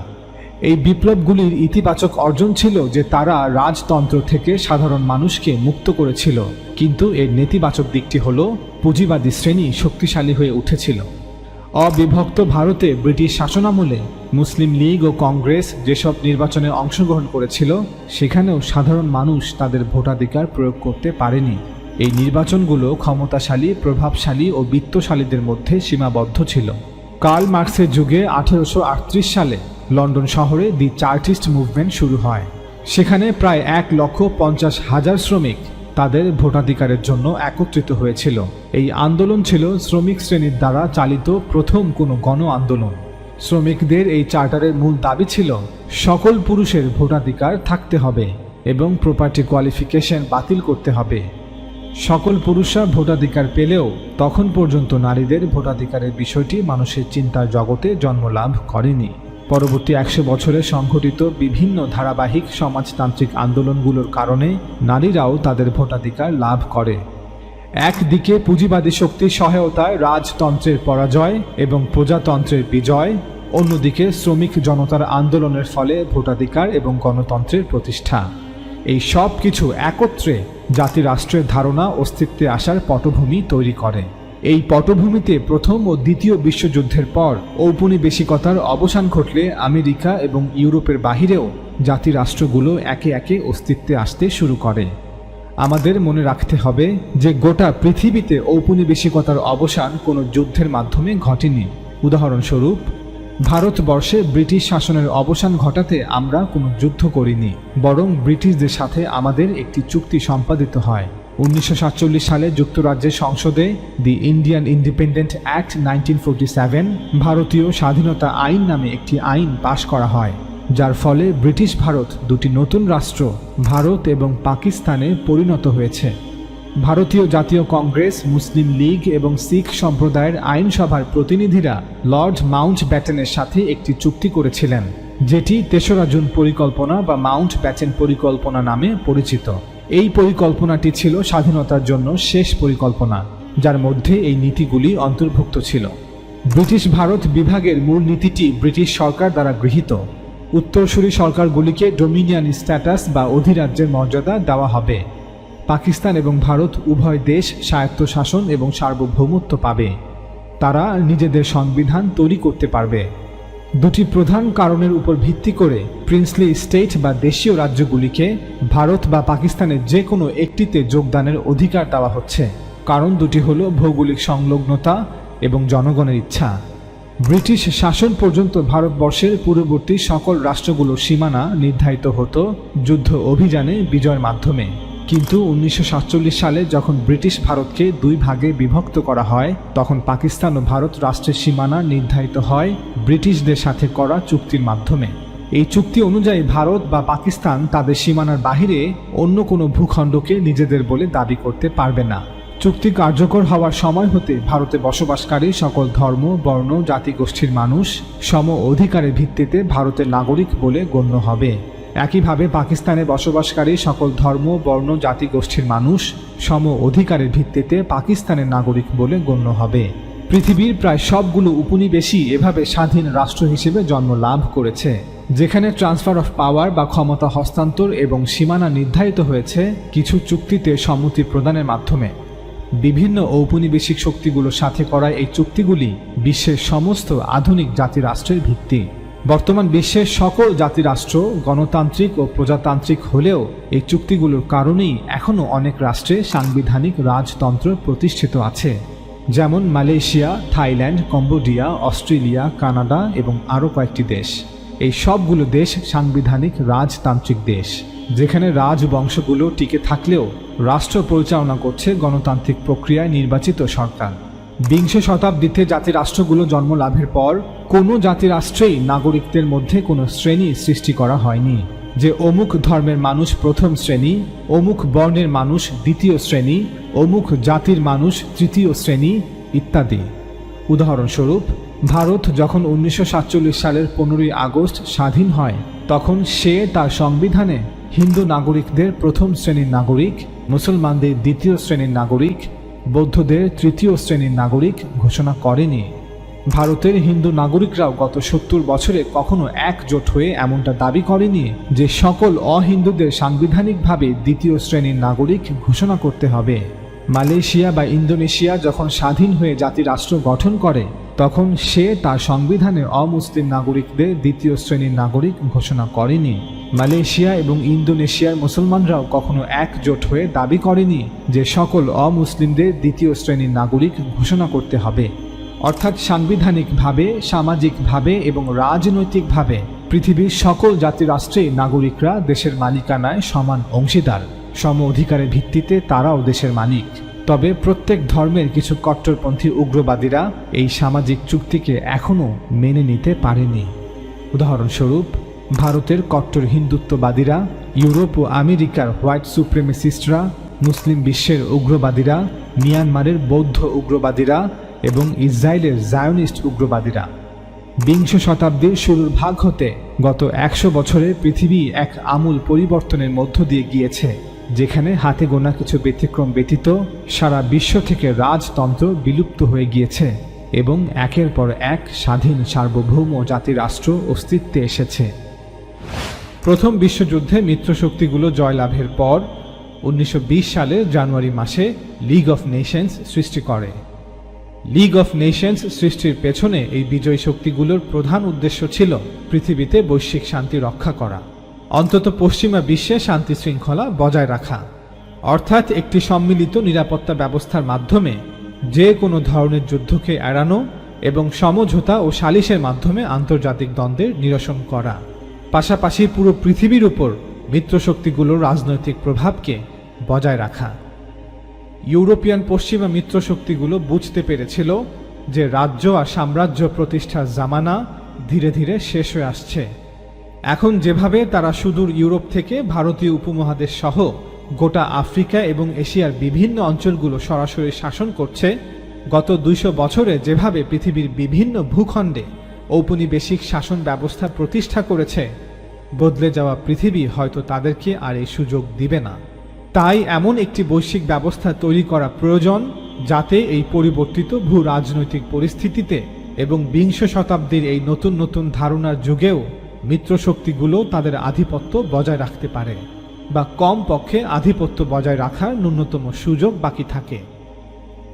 এই বিপ্লবগুলির ইতিবাচক অর্জন ছিল যে তারা রাজতন্ত্র থেকে সাধারণ মানুষকে মুক্ত করেছিল, কিন্তু এর নেতিবাচক দিকটি হল পুঁজিবাদী শ্রেণী শক্তিশালী হয়ে উঠেছিল। অবিভক্ত ভারতে ব্রিটিশ শাসনামলে মুসলিম লীগ ও কংগ্রেস যেসব নির্বাচনে অংশগ্রহণ করেছিল, সেখানেও সাধারণ মানুষ তাদের ভোটাধিকার প্রয়োগ করতে পারেনি। এই নির্বাচনগুলো ক্ষমতাশালী, প্রভাবশালী ও বিত্তশালীদের মধ্যে সীমাবদ্ধ ছিল। কার্ল মার্কসের যুগে 1838 সালে লন্ডন শহরে দি চার্টিস্ট মুভমেন্ট শুরু হয়। সেখানে প্রায় 1,50,000 শ্রমিক তাদের ভোটাধিকারের জন্য একত্রিত হয়েছিল। এই আন্দোলন ছিল শ্রমিক শ্রেণীর দ্বারা চালিত প্রথম কোনো গণ আন্দোলন। শ্রমিকদের এই চার্টারের মূল দাবি ছিল সকল পুরুষের ভোটাধিকার থাকতে হবে এবং প্রপার্টি কোয়ালিফিকেশন বাতিল করতে হবে। সকল পুরুষরা ভোটাধিকার পেলেও তখন পর্যন্ত নারীদের ভোটাধিকারের বিষয়টি মানুষের চিন্তার জগতে জন্মলাভ করেনি। পরবর্তী 100 বছরে সংঘটিত বিভিন্ন ধারাবাহিক সমাজতান্ত্রিক আন্দোলনগুলোর কারণে নারীরাও তাদের ভোটাধিকার লাভ করে। একদিকে পুঁজিবাদী শক্তির সহায়তায় রাজতন্ত্রের পরাজয় এবং প্রজাতন্ত্রের বিজয়, অন্যদিকে শ্রমিক জনতার আন্দোলনের ফলে ভোটাধিকার এবং গণতন্ত্রের প্রতিষ্ঠা। এই সব কিছু একত্রে জাতিরাষ্ট্রের ধারণা অস্তিত্বে আসার পটভূমি তৈরি করে। এই পটভূমিতে প্রথম ও দ্বিতীয় বিশ্বযুদ্ধের পর ঔপনিবেশিকতার অবসান ঘটলে আমেরিকা এবং ইউরোপের বাহিরেও জাতিরাষ্ট্রগুলো একে একে অস্তিত্বে আসতে শুরু করে। আমাদের মনে রাখতে হবে যে গোটা পৃথিবীতে ঔপনিবেশিকতার অবসান কোনো যুদ্ধের মাধ্যমে ঘটেনি। উদাহরণস্বরূপ, ভারতবর্ষে ব্রিটিশ শাসনের অবসান ঘটাতে আমরা কোনো যুদ্ধ করিনি, বরং ব্রিটিশদের সাথে আমাদের একটি চুক্তি সম্পাদিত হয়। 1947 সালে যুক্তরাজ্যের সংসদে দি ইন্ডিয়ান ইন্ডিপেন্ডেন্ট অ্যাক্ট 1947 ভারতীয় স্বাধীনতা আইন নামে একটি আইন পাশ করা হয়, যার ফলে ব্রিটিশ ভারত দুটি নতুন রাষ্ট্র ভারত এবং পাকিস্তানে পরিণত হয়েছে। ভারতীয় জাতীয় কংগ্রেস, মুসলিম লীগ এবং শিখ সম্প্রদায়ের আইনসভার প্রতিনিধিরা লর্ড মাউন্ট ব্যাটেনের সাথে একটি চুক্তি করেছিলেন, যেটি 3রা জুন পরিকল্পনা বা মাউন্ট ব্যাটেন পরিকল্পনা নামে পরিচিত। এই পরিকল্পনাটি ছিল স্বাধীনতার জন্য শেষ পরিকল্পনা, যার মধ্যে এই নীতিগুলি অন্তর্ভুক্ত ছিল। ব্রিটিশ ভারত বিভাগের মূল নীতিটি ব্রিটিশ সরকার দ্বারা গৃহীত। উত্তরসূরি সরকারগুলিকে ডোমিনিয়ন স্ট্যাটাস বা অধিরাজ্যের মর্যাদা দেওয়া হবে। পাকিস্তান এবং ভারত উভয় দেশ স্বায়ত্তশাসন এবং সার্বভৌমত্ব পাবে। তারা নিজেদের সংবিধান তৈরি করতে পারবে। দুটি প্রধান কারণের উপর ভিত্তি করে প্রিন্সলি স্টেট বা দেশীয় রাজ্যগুলিকে ভারত বা পাকিস্তানের যে কোনো একটিতে যোগদানের অধিকার দেওয়া হচ্ছে। কারণ দুটি হলো ভৌগোলিক সংলগ্নতা এবং জনগণের ইচ্ছা। ব্রিটিশ শাসন পর্যন্ত ভারতবর্ষের পূর্ববর্তী সকল রাষ্ট্রগুলোর সীমানা নির্ধারিত হতো যুদ্ধ অভিযানে বিজয়ের মাধ্যমে। কিন্তু 1947 সালে যখন ব্রিটিশ ভারতকে দুই ভাগে বিভক্ত করা হয়, তখন পাকিস্তান ও ভারত রাষ্ট্রের সীমানা নির্ধারিত হয় ব্রিটিশদের সাথে করা চুক্তির মাধ্যমে। এই চুক্তি অনুযায়ী ভারত বা পাকিস্তান তাদের সীমানার বাহিরে অন্য কোনো ভূখণ্ডকে নিজেদের বলে দাবি করতে পারবে না। চুক্তি কার্যকর হওয়ার সময় হতে ভারতে বসবাসকারী সকল ধর্ম, বর্ণ, জাতিগোষ্ঠীর মানুষ সম অধিকারের ভিত্তিতে ভারতের নাগরিক বলে গণ্য হবে। একইভাবে পাকিস্তানে বসবাসকারী সকল ধর্ম, বর্ণ, জাতিগোষ্ঠীর মানুষ সম অধিকারের ভিত্তিতে পাকিস্তানের নাগরিক বলে গণ্য হবে। পৃথিবীর প্রায় সবগুলো উপনিবেশই এভাবে স্বাধীন রাষ্ট্র হিসেবে জন্ম লাভ করেছে, যেখানে ট্রান্সফার অফ পাওয়ার বা ক্ষমতা হস্তান্তর এবং সীমানা নির্ধারিত হয়েছে কিছু চুক্তিতে সম্মতি প্রদানের মাধ্যমে। বিভিন্ন ঔপনিবেশিক শক্তিগুলোর সাথে করা এই চুক্তিগুলি বিশ্বের সমস্ত আধুনিক জাতিরাষ্ট্রের ভিত্তি। বর্তমান বিশ্বের সকল জাতিরাষ্ট্র গণতান্ত্রিক ও প্রজাতান্ত্রিক হলেও এই চুক্তিগুলোর কারণেই এখনও অনেক রাষ্ট্রে সাংবিধানিক রাজতন্ত্র প্রতিষ্ঠিত আছে, যেমন Malaysia, Thailand, Cambodia, Australia, Canada এবং আরও কয়েকটি দেশ। এই সবগুলো দেশ সাংবিধানিক রাজতান্ত্রিক দেশ, যেখানে রাজবংশগুলো টিকে থাকলেও রাষ্ট্র পরিচালনা করছে গণতান্ত্রিক প্রক্রিয়ায় নির্বাচিত সরকার। বিংশ শতাব্দীতে জাতিরাষ্ট্রগুলো জন্ম লাভের পর কোনো জাতিরাষ্ট্রেই নাগরিকদের মধ্যে কোনো শ্রেণী সৃষ্টি করা হয়নি, যে অমুক ধর্মের মানুষ প্রথম শ্রেণী, অমুক বর্ণের মানুষ দ্বিতীয় শ্রেণী, অমুক জাতির মানুষ তৃতীয় শ্রেণী ইত্যাদি। উদাহরণস্বরূপ, ভারত যখন 1947 সালের 15ই আগস্ট স্বাধীন হয়, তখন সে তার সংবিধানে হিন্দু নাগরিকদের প্রথম শ্রেণীর নাগরিক, মুসলমানদের দ্বিতীয় শ্রেণীর নাগরিক, বৌদ্ধদের তৃতীয় শ্রেণীর নাগরিক ঘোষণা করেনি। ভারতের হিন্দু নাগরিকরাও গত 70 বছরে কখনো একজোট হয়ে এমনটা দাবি করেনি যে সকল অহিন্দুদের সাংবিধানিকভাবে দ্বিতীয় শ্রেণীর নাগরিক ঘোষণা করতে হবে। মালয়েশিয়া বা ইন্দোনেশিয়া যখন স্বাধীন হয়ে জাতিরাষ্ট্র গঠন করে, তখন সে তার সংবিধানে অমুসলিম নাগরিকদের দ্বিতীয় শ্রেণীর নাগরিক ঘোষণা করেনি। মালয়েশিয়া এবং ইন্দোনেশিয়ার মুসলমানরাও কখনো একজোট হয়ে দাবি করেনি যে সকল অমুসলিমদের দ্বিতীয় শ্রেণীর নাগরিক ঘোষণা করতে হবে। অর্থাৎ সাংবিধানিকভাবে, সামাজিকভাবে এবং রাজনৈতিকভাবে পৃথিবীর সকল জাতিরাষ্ট্রেই নাগরিকরা দেশের মালিকানায় সমান অংশীদার। সম অধিকারের ভিত্তিতে তারাও দেশের মালিক। তবে প্রত্যেক ধর্মের কিছু কট্টরপন্থী উগ্রবাদীরা এই সামাজিক চুক্তিকে এখনও মেনে নিতে পারেনি। উদাহরণস্বরূপ, ভারতের কট্টর হিন্দুত্ববাদীরা, ইউরোপ ও আমেরিকার হোয়াইট সুপ্রিমেসিস্টরা, মুসলিম বিশ্বের উগ্রবাদীরা, মিয়ানমারের বৌদ্ধ উগ্রবাদীরা এবং ইসরায়েলের জায়নিস্ট উগ্রবাদীরা। বিংশ শতাব্দীর শুরুর ভাগ হতে গত 100 বছরে পৃথিবী এক আমূল পরিবর্তনের মধ্য দিয়ে গিয়েছে, যেখানে হাতে গোনা কিছু ব্যতিক্রম ব্যতীত সারা বিশ্ব থেকে রাজতন্ত্র বিলুপ্ত হয়ে গিয়েছে এবং একের পর এক স্বাধীন সার্বভৌম জাতিরাষ্ট্র অস্তিত্বে এসেছে। প্রথম বিশ্বযুদ্ধে মিত্রশক্তিগুলো জয়লাভের পর 1920 সালের জানুয়ারি মাসে লিগ অফ নেশনস সৃষ্টি করে। লিগ অফ নেশনস সৃষ্টির পেছনে এই বিজয়ী শক্তিগুলোর প্রধান উদ্দেশ্য ছিল পৃথিবীতে বৈশ্বিক শান্তি রক্ষা করা, অন্তত পশ্চিমা বিশ্বে শান্তি শৃঙ্খলা বজায় রাখা, অর্থাৎ একটি সম্মিলিত নিরাপত্তা ব্যবস্থার মাধ্যমে যে কোনো ধরনের যুদ্ধকে এড়ানো এবং সমঝোতা ও সালিশের মাধ্যমে আন্তর্জাতিক দ্বন্দ্বের নিরসন করা। পাশাপাশি পুরো পৃথিবীর উপর মিত্রশক্তিগুলোর রাজনৈতিক প্রভাবকে বজায় রাখা। ইউরোপিয়ান পশ্চিমা মিত্রশক্তিগুলো বুঝতে পেরেছিল যে রাজ্য আর সাম্রাজ্য প্রতিষ্ঠার জামানা ধীরে ধীরে শেষ হয়ে আসছে। এখন যেভাবে তারা সুদূর ইউরোপ থেকে ভারতীয় উপমহাদেশ সহ গোটা আফ্রিকা এবং এশিয়ার বিভিন্ন অঞ্চলগুলো সরাসরি শাসন করছে, গত 200 বছরে যেভাবে পৃথিবীর বিভিন্ন ভূখণ্ডে ঔপনিবেশিক শাসন ব্যবস্থা প্রতিষ্ঠা করেছে, বদলে যাওয়া পৃথিবী হয়তো তাদেরকে আর এই সুযোগ দিবে না। তাই এমন একটি বৈশ্বিক ব্যবস্থা তৈরি করা প্রয়োজন, যাতে এই পরিবর্তিত ভূ রাজনৈতিক পরিস্থিতিতে এবং বিংশ শতাব্দীর এই নতুন নতুন ধারণার যুগেও মিত্রশক্তিগুলো তাদের আধিপত্য বজায় রাখতে পারে, বা কম পক্ষে আধিপত্য বজায় রাখার ন্যূনতম সুযোগ বাকি থাকে।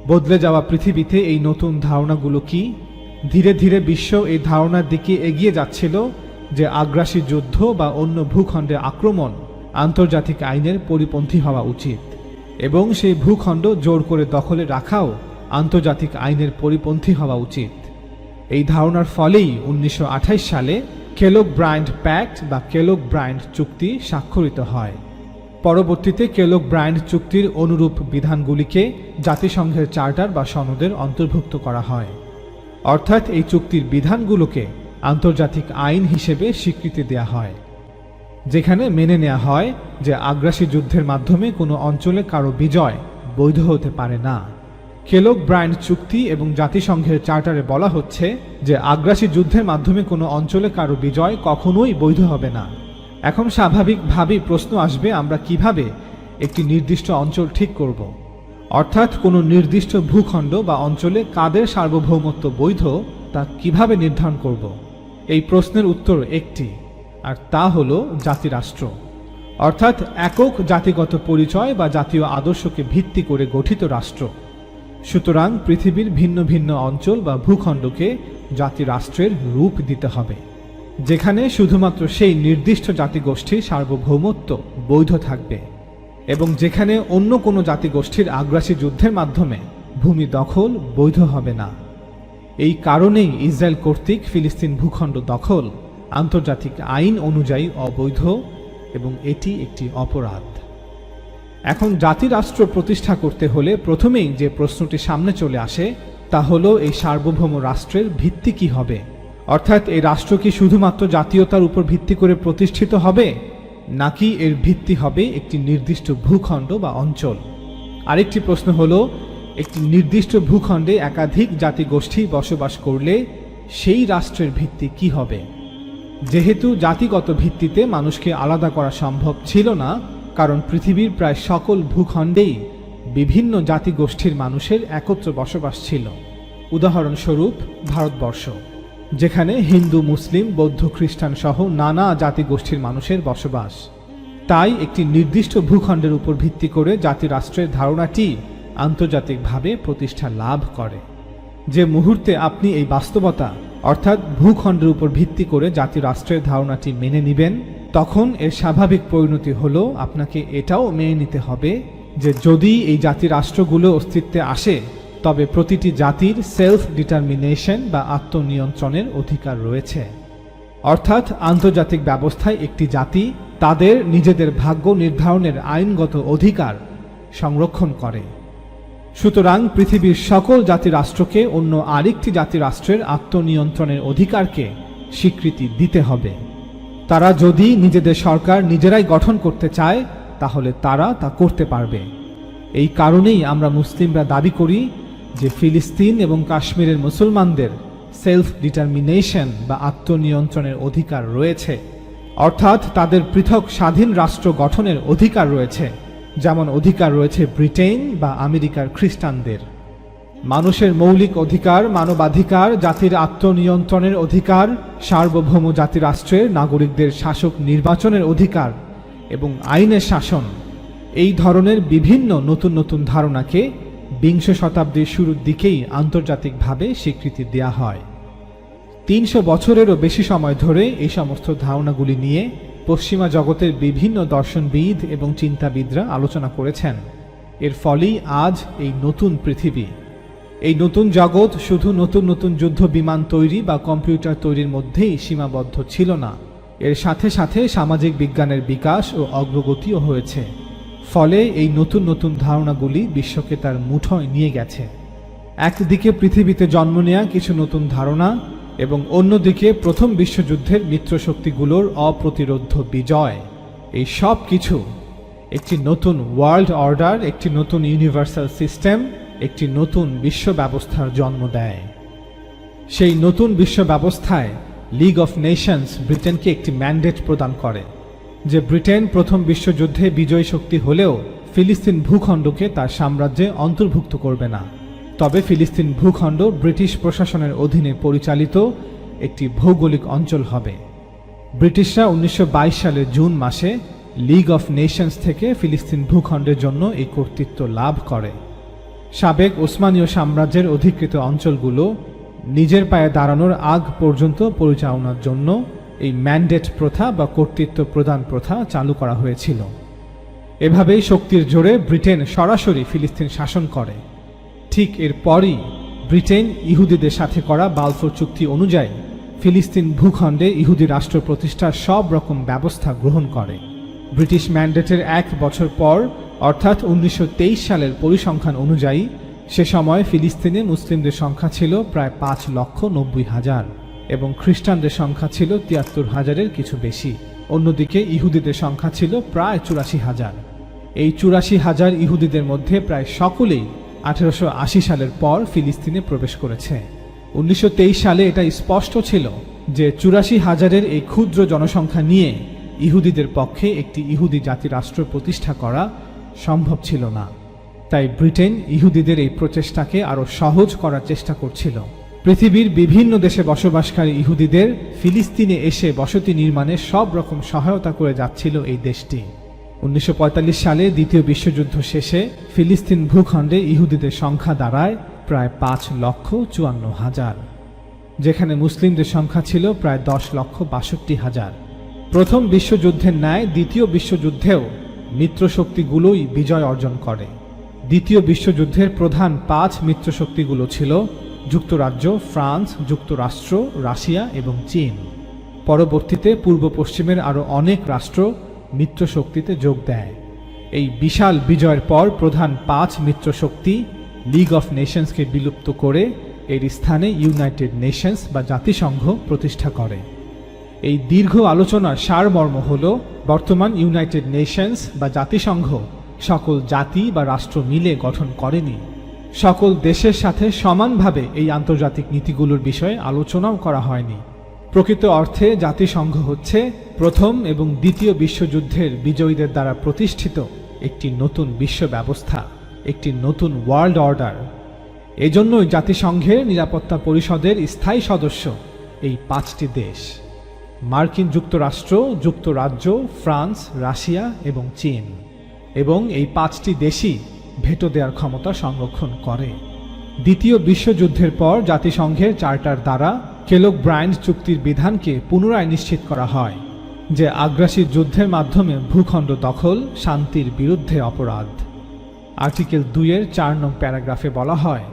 বদলে যাওয়া পৃথিবীতে এই নতুন ধারণাগুলো কি? ধীরে ধীরে বিশ্ব এই ধারণার দিকে এগিয়ে যাচ্ছিল যে আগ্রাসী যুদ্ধ বা অন্য ভূখণ্ডে আক্রমণ আন্তর্জাতিক আইনের পরিপন্থী হওয়া উচিত, এবং সেই ভূখণ্ড জোর করে দখলে রাখাও আন্তর্জাতিক আইনের পরিপন্থী হওয়া উচিত। এই ধারণার ফলেই 1928 সালে কেলগ-ব্রায়ান্ট প্যাক্ট বা কেলগ-ব্রায়ান্ট চুক্তি স্বাক্ষরিত হয়। পরবর্তীতে কেলগ-ব্রায়ান্ট চুক্তির অনুরূপ বিধানগুলিকে জাতিসংঘের চার্টার বা সনদের অন্তর্ভুক্ত করা হয়, অর্থাৎ এই চুক্তির বিধানগুলোকে আন্তর্জাতিক আইন হিসেবে স্বীকৃতি দেয়া হয়, যেখানে মেনে নেওয়া হয় যে আগ্রাসী যুদ্ধের মাধ্যমে কোনো অঞ্চলে কারো বিজয় বৈধ হতে পারে না। কেলগ-ব্রায়ান্ট চুক্তি এবং জাতিসংঘের চার্টারে বলা হচ্ছে যে আগ্রাসী যুদ্ধের মাধ্যমে কোনো অঞ্চলে কারো বিজয় কখনোই বৈধ হবে না। এখন স্বাভাবিকভাবেই প্রশ্ন আসবে, আমরা কিভাবে একটি নির্দিষ্ট অঞ্চল ঠিক করব, অর্থাৎ কোনো নির্দিষ্ট ভূখণ্ড বা অঞ্চলে কাদের সার্বভৌমত্ব বৈধ তা কিভাবে নির্ধারণ করব? এই প্রশ্নের উত্তর একটি, আর তা হলো জাতিরাষ্ট্র, অর্থাৎ একক জাতিগত পরিচয় বা জাতীয় আদর্শকে ভিত্তি করে গঠিত রাষ্ট্র। সুতরাং পৃথিবীর ভিন্ন ভিন্ন অঞ্চল বা ভূখণ্ডকে জাতিরাষ্ট্রের রূপ দিতে হবে, যেখানে শুধুমাত্র সেই নির্দিষ্ট জাতিগোষ্ঠীর সার্বভৌমত্ব বৈধ থাকবে এবং যেখানে অন্য কোনো জাতিগোষ্ঠীর আগ্রাসী যুদ্ধের মাধ্যমে ভূমি দখল বৈধ হবে না। এই কারণেই ইসরায়েল কর্তৃক ফিলিস্তিন ভূখণ্ড দখল আন্তর্জাতিক আইন অনুযায়ী অবৈধ এবং এটি একটি অপরাধ। এখন জাতিরাষ্ট্র প্রতিষ্ঠা করতে হলে প্রথমেই যে প্রশ্নটি সামনে চলে আসে তা হলো এই সার্বভৌম রাষ্ট্রের ভিত্তি কি হবে, অর্থাৎ এই রাষ্ট্র কি শুধুমাত্র জাতীয়তার উপর ভিত্তি করে প্রতিষ্ঠিত হবে, নাকি এর ভিত্তি হবে একটি নির্দিষ্ট ভূখণ্ড বা অঞ্চল? আরেকটি প্রশ্ন হলো, একটি নির্দিষ্ট ভূখণ্ডে একাধিক জাতিগোষ্ঠী বসবাস করলে সেই রাষ্ট্রের ভিত্তি কি হবে? যেহেতু জাতিগত ভিত্তিতে মানুষকে আলাদা করা সম্ভব ছিল না, কারণ পৃথিবীর প্রায় সকল ভূখণ্ডেই বিভিন্ন জাতিগোষ্ঠীর মানুষের একত্র বসবাস ছিল। উদাহরণস্বরূপ ভারতবর্ষ, যেখানে হিন্দু, মুসলিম, বৌদ্ধ, খ্রিস্টান সহ নানা জাতিগোষ্ঠীর মানুষের বসবাস। তাই একটি নির্দিষ্ট ভূখণ্ডের উপর ভিত্তি করে জাতিরাষ্ট্রের ধারণাটি আন্তর্জাতিকভাবে প্রতিষ্ঠা লাভ করে। যে মুহূর্তে আপনি এই বাস্তবতা অর্থাৎ ভূখণ্ডের উপর ভিত্তি করে জাতিরাষ্ট্রের ধারণাটি মেনে নেবেন, তখন এর স্বাভাবিক পরিণতি হলো আপনাকে এটাও মেনে নিতে হবে যে যদি এই জাতিরাষ্ট্রগুলো অস্তিত্বে আসে, তবে প্রতিটি জাতির সেলফ ডিটারমিনেশন বা আত্মনিয়ন্ত্রণের অধিকার রয়েছে। অর্থাৎ আন্তর্জাতিক ব্যবস্থায় একটি জাতি তাদের নিজেদের ভাগ্য নির্ধারণের আইনগত অধিকার সংরক্ষণ করে। সুতরাং পৃথিবীর সকল জাতিরাষ্ট্রকে অন্য আরেকটি জাতিরাষ্ট্রের আত্মনিয়ন্ত্রণের অধিকারকে স্বীকৃতি দিতে হবে। তারা যদি নিজেদের সরকার নিজেরাই গঠন করতে চায়, তাহলে তারা তা করতে পারবে। এই কারণেই আমরা মুসলিমরা দাবি করি যে ফিলিস্তিন এবং কাশ্মীরের মুসলমানদের সেলফ ডিটারমিনেশন বা আত্মনিয়ন্ত্রণের অধিকার রয়েছে, অর্থাৎ তাদের পৃথক স্বাধীন রাষ্ট্র গঠনের অধিকার রয়েছে, যেমন অধিকার রয়েছে ব্রিটেন বা আমেরিকার খ্রিস্টানদের। মানুষের মৌলিক অধিকার, মানবাধিকার, জাতির আত্মনিয়ন্ত্রণের অধিকার, সার্বভৌম জাতিরাষ্ট্রের নাগরিকদের শাসক নির্বাচনের অধিকার এবং আইনের শাসন, এই ধরনের বিভিন্ন নতুন নতুন ধারণাকে বিংশ শতাব্দীর শুরুর দিকেই আন্তর্জাতিকভাবে স্বীকৃতি দেয়া হয়। 300 বছরেরও বেশি সময় ধরে এই সমস্ত ধারণাগুলি নিয়ে পশ্চিমা জগতের বিভিন্ন দর্শনবিদ এবং চিন্তাবিদরা আলোচনা করেছেন। এর ফলেই আজ এই নতুন পৃথিবী, এই নতুন জগৎ শুধু নতুন নতুন যুদ্ধ বিমান তৈরি বা কম্পিউটার তৈরির মধ্যেই সীমাবদ্ধ ছিল না, এর সাথে সাথে সামাজিক বিজ্ঞানের বিকাশ ও অগ্রগতিও হয়েছে। ফলে এই নতুন নতুন ধারণাগুলি বিশ্বকে তার মুঠোয় নিয়ে গেছে। একদিকে পৃথিবীতে জন্ম নেয়া কিছু নতুন ধারণা এবং অন্যদিকে প্রথম বিশ্বযুদ্ধের মিত্রশক্তিগুলোর অপ্রতিরোধ্য বিজয়, এই সব কিছু একটি নতুন ওয়ার্ল্ড অর্ডার, একটি নতুন ইউনিভার্সাল সিস্টেম, একটি নতুন বিশ্ব ব্যবস্থার জন্ম দেয়। সেই নতুন বিশ্ব ব্যবস্থায় লিগ অফ নেশনস ব্রিটেনকে একটি ম্যান্ডেট প্রদান করে যে ব্রিটেন প্রথম বিশ্বযুদ্ধে বিজয়ী শক্তি হলেও ফিলিস্তিন ভূখণ্ডকে তার সাম্রাজ্যে অন্তর্ভুক্ত করবে না, তবে ফিলিস্তিন ভূখণ্ড ব্রিটিশ প্রশাসনের অধীনে পরিচালিত একটি ভৌগোলিক অঞ্চল হবে। ব্রিটিশরা 1922 সালের জুন মাসে লিগ অফ নেশনস থেকে ফিলিস্তিন ভূখণ্ডের জন্য এই কর্তৃত্ব লাভ করে। সাবেক ওসমানীয় সাম্রাজ্যের অধিকৃত অঞ্চলগুলো নিজের পায়ে দাঁড়ানোর আগ পর্যন্ত পরিচালনার জন্য এই ম্যান্ডেট প্রথা বা কর্তৃত্ব প্রদান প্রথা চালু করা হয়েছিল। এভাবেই শক্তির জোরে ব্রিটেন সরাসরি ফিলিস্তিন শাসন করে। ঠিক এরপরই ব্রিটেন ইহুদিদের সাথে করা বালফোর চুক্তি অনুযায়ী ফিলিস্তিন ভূখণ্ডে ইহুদি রাষ্ট্র প্রতিষ্ঠার সব রকম ব্যবস্থা গ্রহণ করে। ব্রিটিশ ম্যান্ডেটের 1 বছর পর অর্থাৎ 1923 সালের পরিসংখ্যান অনুযায়ী সে সময় ফিলিস্তিনে মুসলিমদের সংখ্যা ছিল প্রায় 5,90,000 এবং খ্রিস্টানদের সংখ্যা ছিল 73,000-এর কিছু বেশি। অন্যদিকে ইহুদিদের সংখ্যা ছিল প্রায় 84,000। এই 84,000 ইহুদিদের মধ্যে প্রায় সকলেই 1880 সালের পর ফিলিস্তিনে প্রবেশ করেছে। 1923 সালে এটা স্পষ্ট ছিল যে 84,000-এর এই ক্ষুদ্র জনসংখ্যা নিয়ে ইহুদিদের পক্ষে একটি ইহুদি জাতি রাষ্ট্র প্রতিষ্ঠা করা সম্ভব ছিল না। তাই ব্রিটেন ইহুদিদের এই প্রচেষ্টাকে আরও সহজ করার চেষ্টা করছিল। পৃথিবীর বিভিন্ন দেশে বসবাসকারী ইহুদিদের ফিলিস্তিনে এসে বসতি নির্মাণে সব রকম সহায়তা করে যাচ্ছিল এই দেশটি। 1945 সালে দ্বিতীয় বিশ্বযুদ্ধ শেষে ফিলিস্তিন ভূখণ্ডে ইহুদিদের সংখ্যা দাঁড়ায় প্রায় 5,54,000, যেখানে মুসলিমদের সংখ্যা ছিল প্রায় 10,62,000। প্রথম বিশ্বযুদ্ধের ন্যায় দ্বিতীয় বিশ্বযুদ্ধেও মিত্রশক্তিগুলোই বিজয় অর্জন করে। দ্বিতীয় বিশ্বযুদ্ধের প্রধান 5 মিত্রশক্তিগুলো ছিল যুক্তরাজ্য, ফ্রান্স, যুক্তরাষ্ট্র, রাশিয়া এবং চীন। পরবর্তীতে পূর্ব পশ্চিমের আরও অনেক রাষ্ট্র মিত্রশক্তিতে যোগ দেয়। এই বিশাল বিজয়ের পর প্রধান 5 মিত্রশক্তি লিগ অফ নেশনসকে বিলুপ্ত করে এর স্থানে ইউনাইটেড নেশনস বা জাতিসংঘ প্রতিষ্ঠা করে। এই দীর্ঘ আলোচনার সারমর্ম হল, বর্তমান ইউনাইটেড নেশনস বা জাতিসংঘ সকল জাতি বা রাষ্ট্র মিলে গঠন করেনি। সকল দেশের সাথে সমানভাবে এই আন্তর্জাতিক নীতিগুলোর বিষয়ে আলোচনাও করা হয়নি। প্রকৃত অর্থে জাতিসংঘ হচ্ছে প্রথম এবং দ্বিতীয় বিশ্বযুদ্ধের বিজয়ীদের দ্বারা প্রতিষ্ঠিত একটি নতুন বিশ্ব ব্যবস্থা, একটি নতুন ওয়ার্ল্ড অর্ডার। এজন্যই জাতিসংঘের নিরাপত্তা পরিষদের স্থায়ী সদস্য এই 5টি দেশ: মার্কিন যুক্তরাষ্ট্র, যুক্তরাজ্য, ফ্রান্স, রাশিয়া এবং চীন। এবং এই 5টি দেশই ভেটো দেওয়ার ক্ষমতা সংরক্ষণ করে। দ্বিতীয় বিশ্বযুদ্ধের পর জাতিসংঘের চার্টার দ্বারা কেলগ-ব্রায়ান্ট চুক্তির বিধানকে পুনরায় নিশ্চিত করা হয় যে আগ্রাসী যুদ্ধের মাধ্যমে ভূখণ্ড দখল শান্তির বিরুদ্ধে অপরাধ। আর্টিকেল 2-এর 4 নং প্যারাগ্রাফে বলা হয়,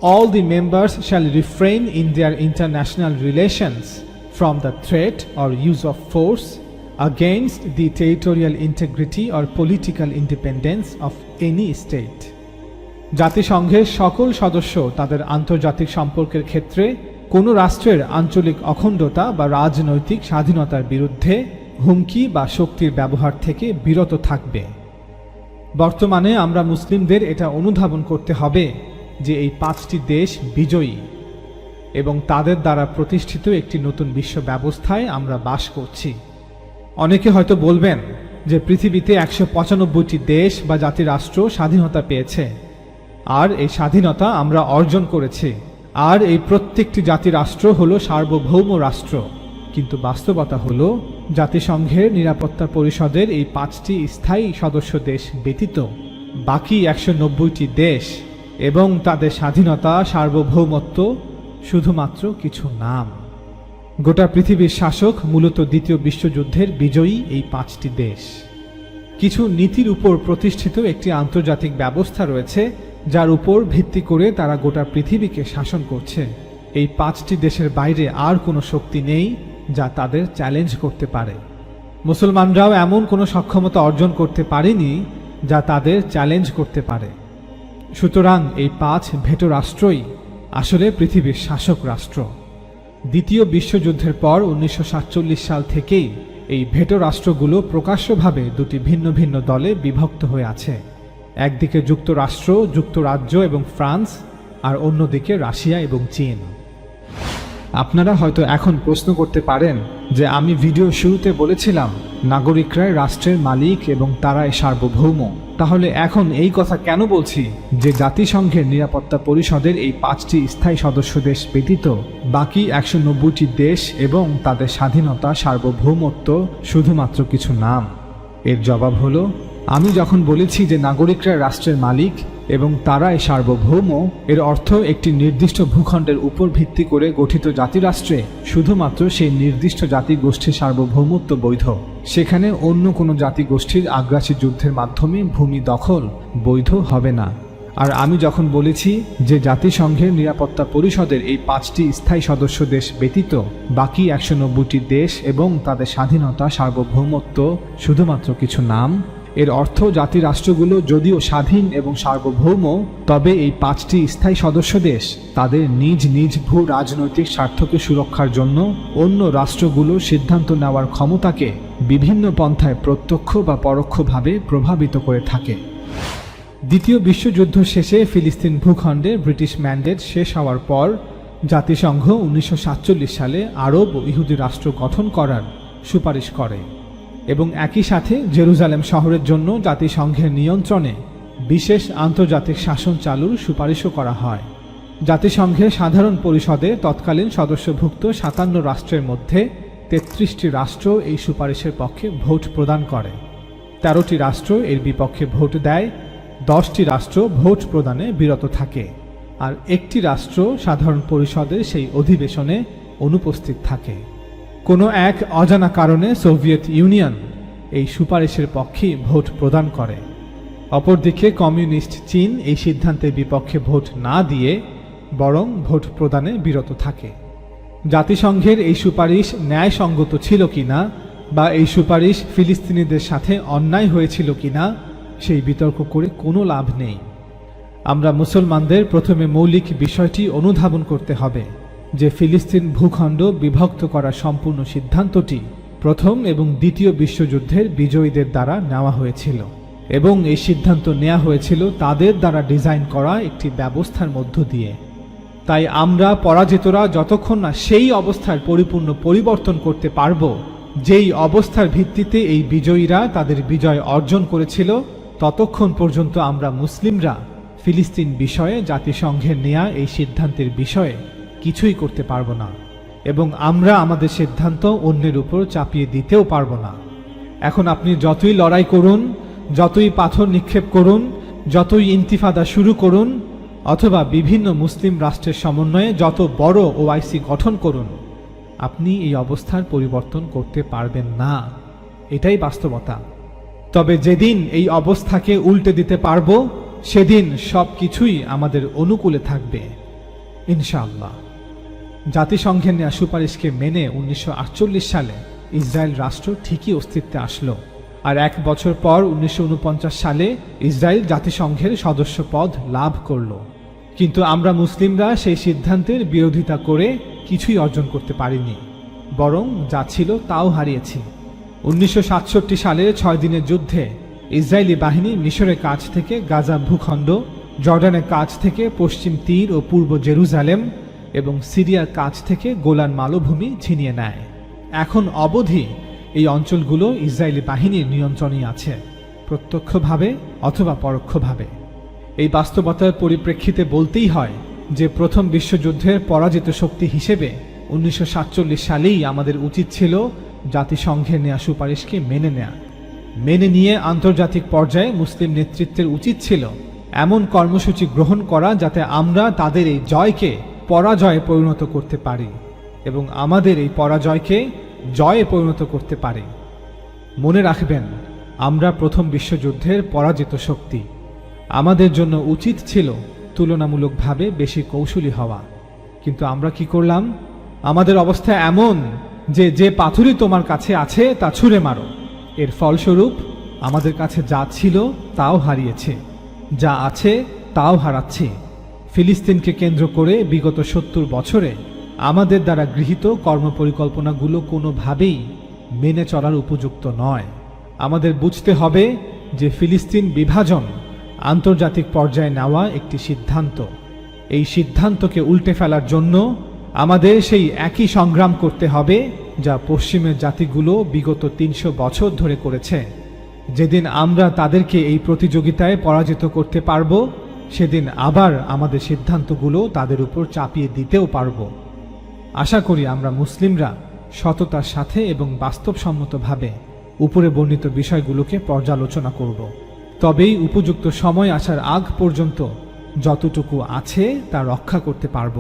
All the members shall refrain in their international relations from the threat or use of force against the territorial integrity or political independence of any state. জাতিসংঘের সকল সদস্য তাদের আন্তর্জাতিক সম্পর্কের ক্ষেত্রে কোনো রাষ্ট্রের আঞ্চলিক অখণ্ডতা বা রাজনৈতিক স্বাধীনতার বিরুদ্ধে হুমকি বা শক্তির ব্যবহার থেকে বিরত থাকবে। বর্তমানে আমরা মুসলিমদের এটা অনুধাবন করতে হবে যে এই 5টি দেশ বিজয়ী এবং তাদের দ্বারা প্রতিষ্ঠিত একটি নতুন বিশ্ব ব্যবস্থায় আমরা বাস করছি। অনেকে হয়তো বলবেন যে পৃথিবীতে 195টি দেশ বা জাতিরাষ্ট্র স্বাধীনতা পেয়েছে, আর এই স্বাধীনতা আমরা অর্জন করেছি, আর এই প্রত্যেকটি জাতিরাষ্ট্র হলো সার্বভৌম রাষ্ট্র। কিন্তু বাস্তবতা হলো জাতিসংঘের নিরাপত্তা পরিষদের এই 5টি স্থায়ী সদস্য দেশ ব্যতীত বাকি 190টি দেশ এবং তাদের স্বাধীনতা, সার্বভৌমত্ব শুধুমাত্র কিছু নাম। গোটা পৃথিবীর শাসক মূলত দ্বিতীয় বিশ্বযুদ্ধের বিজয়ী এই 5টি দেশ। কিছু নীতির উপর প্রতিষ্ঠিত একটি আন্তর্জাতিক ব্যবস্থা রয়েছে যার উপর ভিত্তি করে তারা গোটা পৃথিবীকে শাসন করছে। এই 5টি দেশের বাইরে আর কোনো শক্তি নেই যা তাদের চ্যালেঞ্জ করতে পারে। মুসলমানরাও এমন কোনো সক্ষমতা অর্জন করতে পারেনি যা তাদের চ্যালেঞ্জ করতে পারে। সুতরাং এই 5 ভেটো রাষ্ট্রই আসলে পৃথিবীর শাসক রাষ্ট্র। দ্বিতীয় বিশ্বযুদ্ধের পর 1947 সাল থেকেই এই ভেটো রাষ্ট্রগুলো প্রকাশ্যভাবে দুটি ভিন্ন ভিন্ন দলে বিভক্ত হয়ে আছে। একদিকে যুক্তরাষ্ট্র, যুক্তরাজ্য এবং ফ্রান্স, আর অন্যদিকে রাশিয়া এবং চীন। আপনারা হয়তো এখন প্রশ্ন করতে পারেন যে আমি ভিডিও শুরুতে বলেছিলাম নাগরিকরাই রাষ্ট্রের মালিক এবং তারাই সার্বভৌম, তাহলে এখন এই কথা কেন বলছি যে জাতিসংঘের নিরাপত্তা পরিষদের এই 5টি স্থায়ী সদস্য দেশ ব্যতীত বাকি 190টি দেশ এবং তাদের স্বাধীনতা, সার্বভৌমত্ব শুধুমাত্র কিছু নাম? এর জবাব হলো, আমি যখন বলেছি যে নাগরিকরা রাষ্ট্রের মালিক, এবং তারাই সার্বভৌম, এর অর্থ একটি নির্দিষ্ট ভূখণ্ডের উপর ভিত্তি করে গঠিত জাতিরাষ্ট্রে শুধুমাত্র সেই নির্দিষ্ট জাতিগোষ্ঠীর সার্বভৌমত্ব বৈধ। সেখানে অন্য কোনো জাতিগোষ্ঠীর আগ্রাসী যুদ্ধের মাধ্যমে ভূমি দখল বৈধ হবে না। আর আমি যখন বলেছি যে জাতিসংঘের নিরাপত্তা পরিষদের এই 5টি স্থায়ী সদস্য দেশ ব্যতীত বাকি 190টি দেশ এবং তাদের স্বাধীনতা সার্বভৌমত্ব শুধুমাত্র কিছু নাম, এর অর্থ জাতিরাষ্ট্রগুলো যদিও স্বাধীন এবং সার্বভৌম, তবে এই 5টি স্থায়ী সদস্য দেশ তাদের নিজ নিজ ভূ রাজনৈতিক স্বার্থকে সুরক্ষার জন্য অন্য রাষ্ট্রগুলোর সিদ্ধান্ত নেওয়ার ক্ষমতাকে বিভিন্ন পন্থায় প্রত্যক্ষ বা পরোক্ষভাবে প্রভাবিত করে থাকে। দ্বিতীয় বিশ্বযুদ্ধ শেষে ফিলিস্তিন ভূখণ্ডে ব্রিটিশ ম্যান্ডেট শেষ হওয়ার পর জাতিসংঘ 1947 সালে আরব ও ইহুদি রাষ্ট্র গঠন করার সুপারিশ করে এবং একই সাথে জেরুজালেম শহরের জন্য জাতিসংঘের নিয়ন্ত্রণে বিশেষ আন্তর্জাতিক শাসন চালুর সুপারিশও করা হয়। জাতিসংঘের সাধারণ পরিষদে তৎকালীন সদস্যভুক্ত 57 রাষ্ট্রের মধ্যে 33টি রাষ্ট্র এই সুপারিশের পক্ষে ভোট প্রদান করে, 13টি রাষ্ট্র এর বিপক্ষে ভোট দেয়, 10টি রাষ্ট্র ভোট প্রদানে বিরত থাকে, আর একটি রাষ্ট্র সাধারণ পরিষদের সেই অধিবেশনে অনুপস্থিত থাকে। কোনো এক অজানা কারণে সোভিয়েত ইউনিয়ন এই সুপারিশের পক্ষে ভোট প্রদান করে। অপরদিকে কমিউনিস্ট চীন এই সিদ্ধান্তের বিপক্ষে ভোট না দিয়ে বরং ভোট প্রদানে বিরত থাকে। জাতিসংঘের এই সুপারিশ ন্যায়সঙ্গত ছিল কিনা বা এই সুপারিশ ফিলিস্তিনিদের সাথে অন্যায় হয়েছিল কিনা সেই বিতর্ক করে কোনো লাভ নেই। আমরা মুসলমানদের প্রথমে মৌলিক বিষয়টি অনুধাবন করতে হবে যে ফিলিস্তিন ভূখণ্ড বিভক্ত করার সম্পূর্ণ সিদ্ধান্তটি প্রথম এবং দ্বিতীয় বিশ্বযুদ্ধের বিজয়ীদের দ্বারা নেওয়া হয়েছিল এবং এই সিদ্ধান্ত নেওয়া হয়েছিল তাদের দ্বারা ডিজাইন করা একটি ব্যবস্থার মধ্য দিয়ে। তাই আমরা পরাজিতরা যতক্ষণ না সেই অবস্থার পরিপূর্ণ পরিবর্তন করতে পারব যেই অবস্থার ভিত্তিতে এই বিজয়ীরা তাদের বিজয় অর্জন করেছিল, ততক্ষণ পর্যন্ত আমরা মুসলিমরা ফিলিস্তিন বিষয়ে জাতিসংঘের নেয়া এই সিদ্ধান্তের বিষয়ে কিছুই করতে পারব না এবং আমরা আমাদের সিদ্ধান্ত অন্যের উপর চাপিয়ে দিতেও পারব না। এখন আপনি যতই লড়াই করুন, যতই পাথর নিক্ষেপ করুন, যতই ইন্তিফাদা শুরু করুন, অথবা বিভিন্ন মুসলিম রাষ্ট্রের সমন্বয়ে যত বড় ওআইসি গঠন করুন, আপনি এই অবস্থার পরিবর্তন করতে পারবেন না। এটাই বাস্তবতা। তবে যেদিন এই অবস্থাকে উল্টে দিতে পারব, সেদিন সব কিছুই আমাদের অনুকূলে থাকবে ইনশাআল্লাহ। জাতিসংঘের নেওয়া সুপারিশকে মেনে 1948 সালে ইসরায়েল রাষ্ট্র ঠিকই অস্তিত্বে আসলো, আর 1 বছর পর 1949 সালে ইসরায়েল জাতিসংঘের সদস্য পদ লাভ করল। কিন্তু আমরা মুসলিমরা সেই সিদ্ধান্তের বিরোধিতা করে কিছুই অর্জন করতে পারিনি, বরং যা ছিল তাও হারিয়েছি। 1967 সালের 6 দিনের যুদ্ধে ইসরায়েলি বাহিনী মিশরের কাছ থেকে গাজা ভূখণ্ড, জর্ডানের কাছ থেকে পশ্চিম তীর ও পূর্ব জেরুজালেম এবং সিরিয়ার কাছ থেকে গোলান মালভূমি ছিনিয়ে নেয়। এখন অবধি এই অঞ্চলগুলো ইসরায়েলি বাহিনীর নিয়ন্ত্রণে আছে, প্রত্যক্ষভাবে অথবা পরোক্ষভাবে। এই বাস্তবতার পরিপ্রেক্ষিতে বলতেই হয় যে প্রথম বিশ্বযুদ্ধের পরাজিত শক্তি হিসেবে 1947 সালেই আমাদের উচিত ছিল জাতিসংঘের নেয়া সুপারিশকে মেনে নিয়ে আন্তর্জাতিক পর্যায়ে মুসলিম নেতৃত্বের উচিত ছিল এমন কর্মসূচি গ্রহণ করা যাতে আমরা তাদের এই জয়কে পরাজয়ে পরিণত করতে পারি এবং আমাদের এই পরাজয়কে জয়ে পরিণত করতে পারি। মনে রাখবেন, আমরা প্রথম বিশ্বযুদ্ধের পরাজিত শক্তি। আমাদের জন্য উচিত ছিল তুলনামূলকভাবে বেশি কৌশলী হওয়া, কিন্তু আমরা কি করলাম? আমাদের অবস্থা এমন যে পাথরই তোমার কাছে আছে তা ছুঁড়ে মারো। এর ফলস্বরূপ আমাদের কাছে যা ছিল তাও হারিয়েছে, যা আছে তাও হারাচ্ছে। ফিলিস্তিনকে কেন্দ্র করে বিগত 70 বছরে আমাদের দ্বারা গৃহীত কর্মপরিকল্পনাগুলো কোনোভাবেই মেনে চলার উপযুক্ত নয়। আমাদের বুঝতে হবে যে ফিলিস্তিন বিভাজন আন্তর্জাতিক পর্যায়ে নেওয়া একটি সিদ্ধান্ত। এই সিদ্ধান্তকে উল্টে ফেলার জন্য আমাদের সেই একই সংগ্রাম করতে হবে যা পশ্চিমের জাতিগুলো বিগত 300 বছর ধরে করেছে। যেদিন আমরা তাদেরকে এই প্রতিযোগিতায় পরাজিত করতে পারব, সেদিন আবার আমাদের সিদ্ধান্তগুলো তাদের উপর চাপিয়ে দিতেও পারব। আশা করি আমরা মুসলিমরা সততার সাথে এবং বাস্তবসম্মতভাবে উপরে বর্ণিত বিষয়গুলোকে পর্যালোচনা করব তবেই উপযুক্ত সময় আসার আগ পর্যন্ত যতটুকু আছে তা রক্ষা করতে পারব।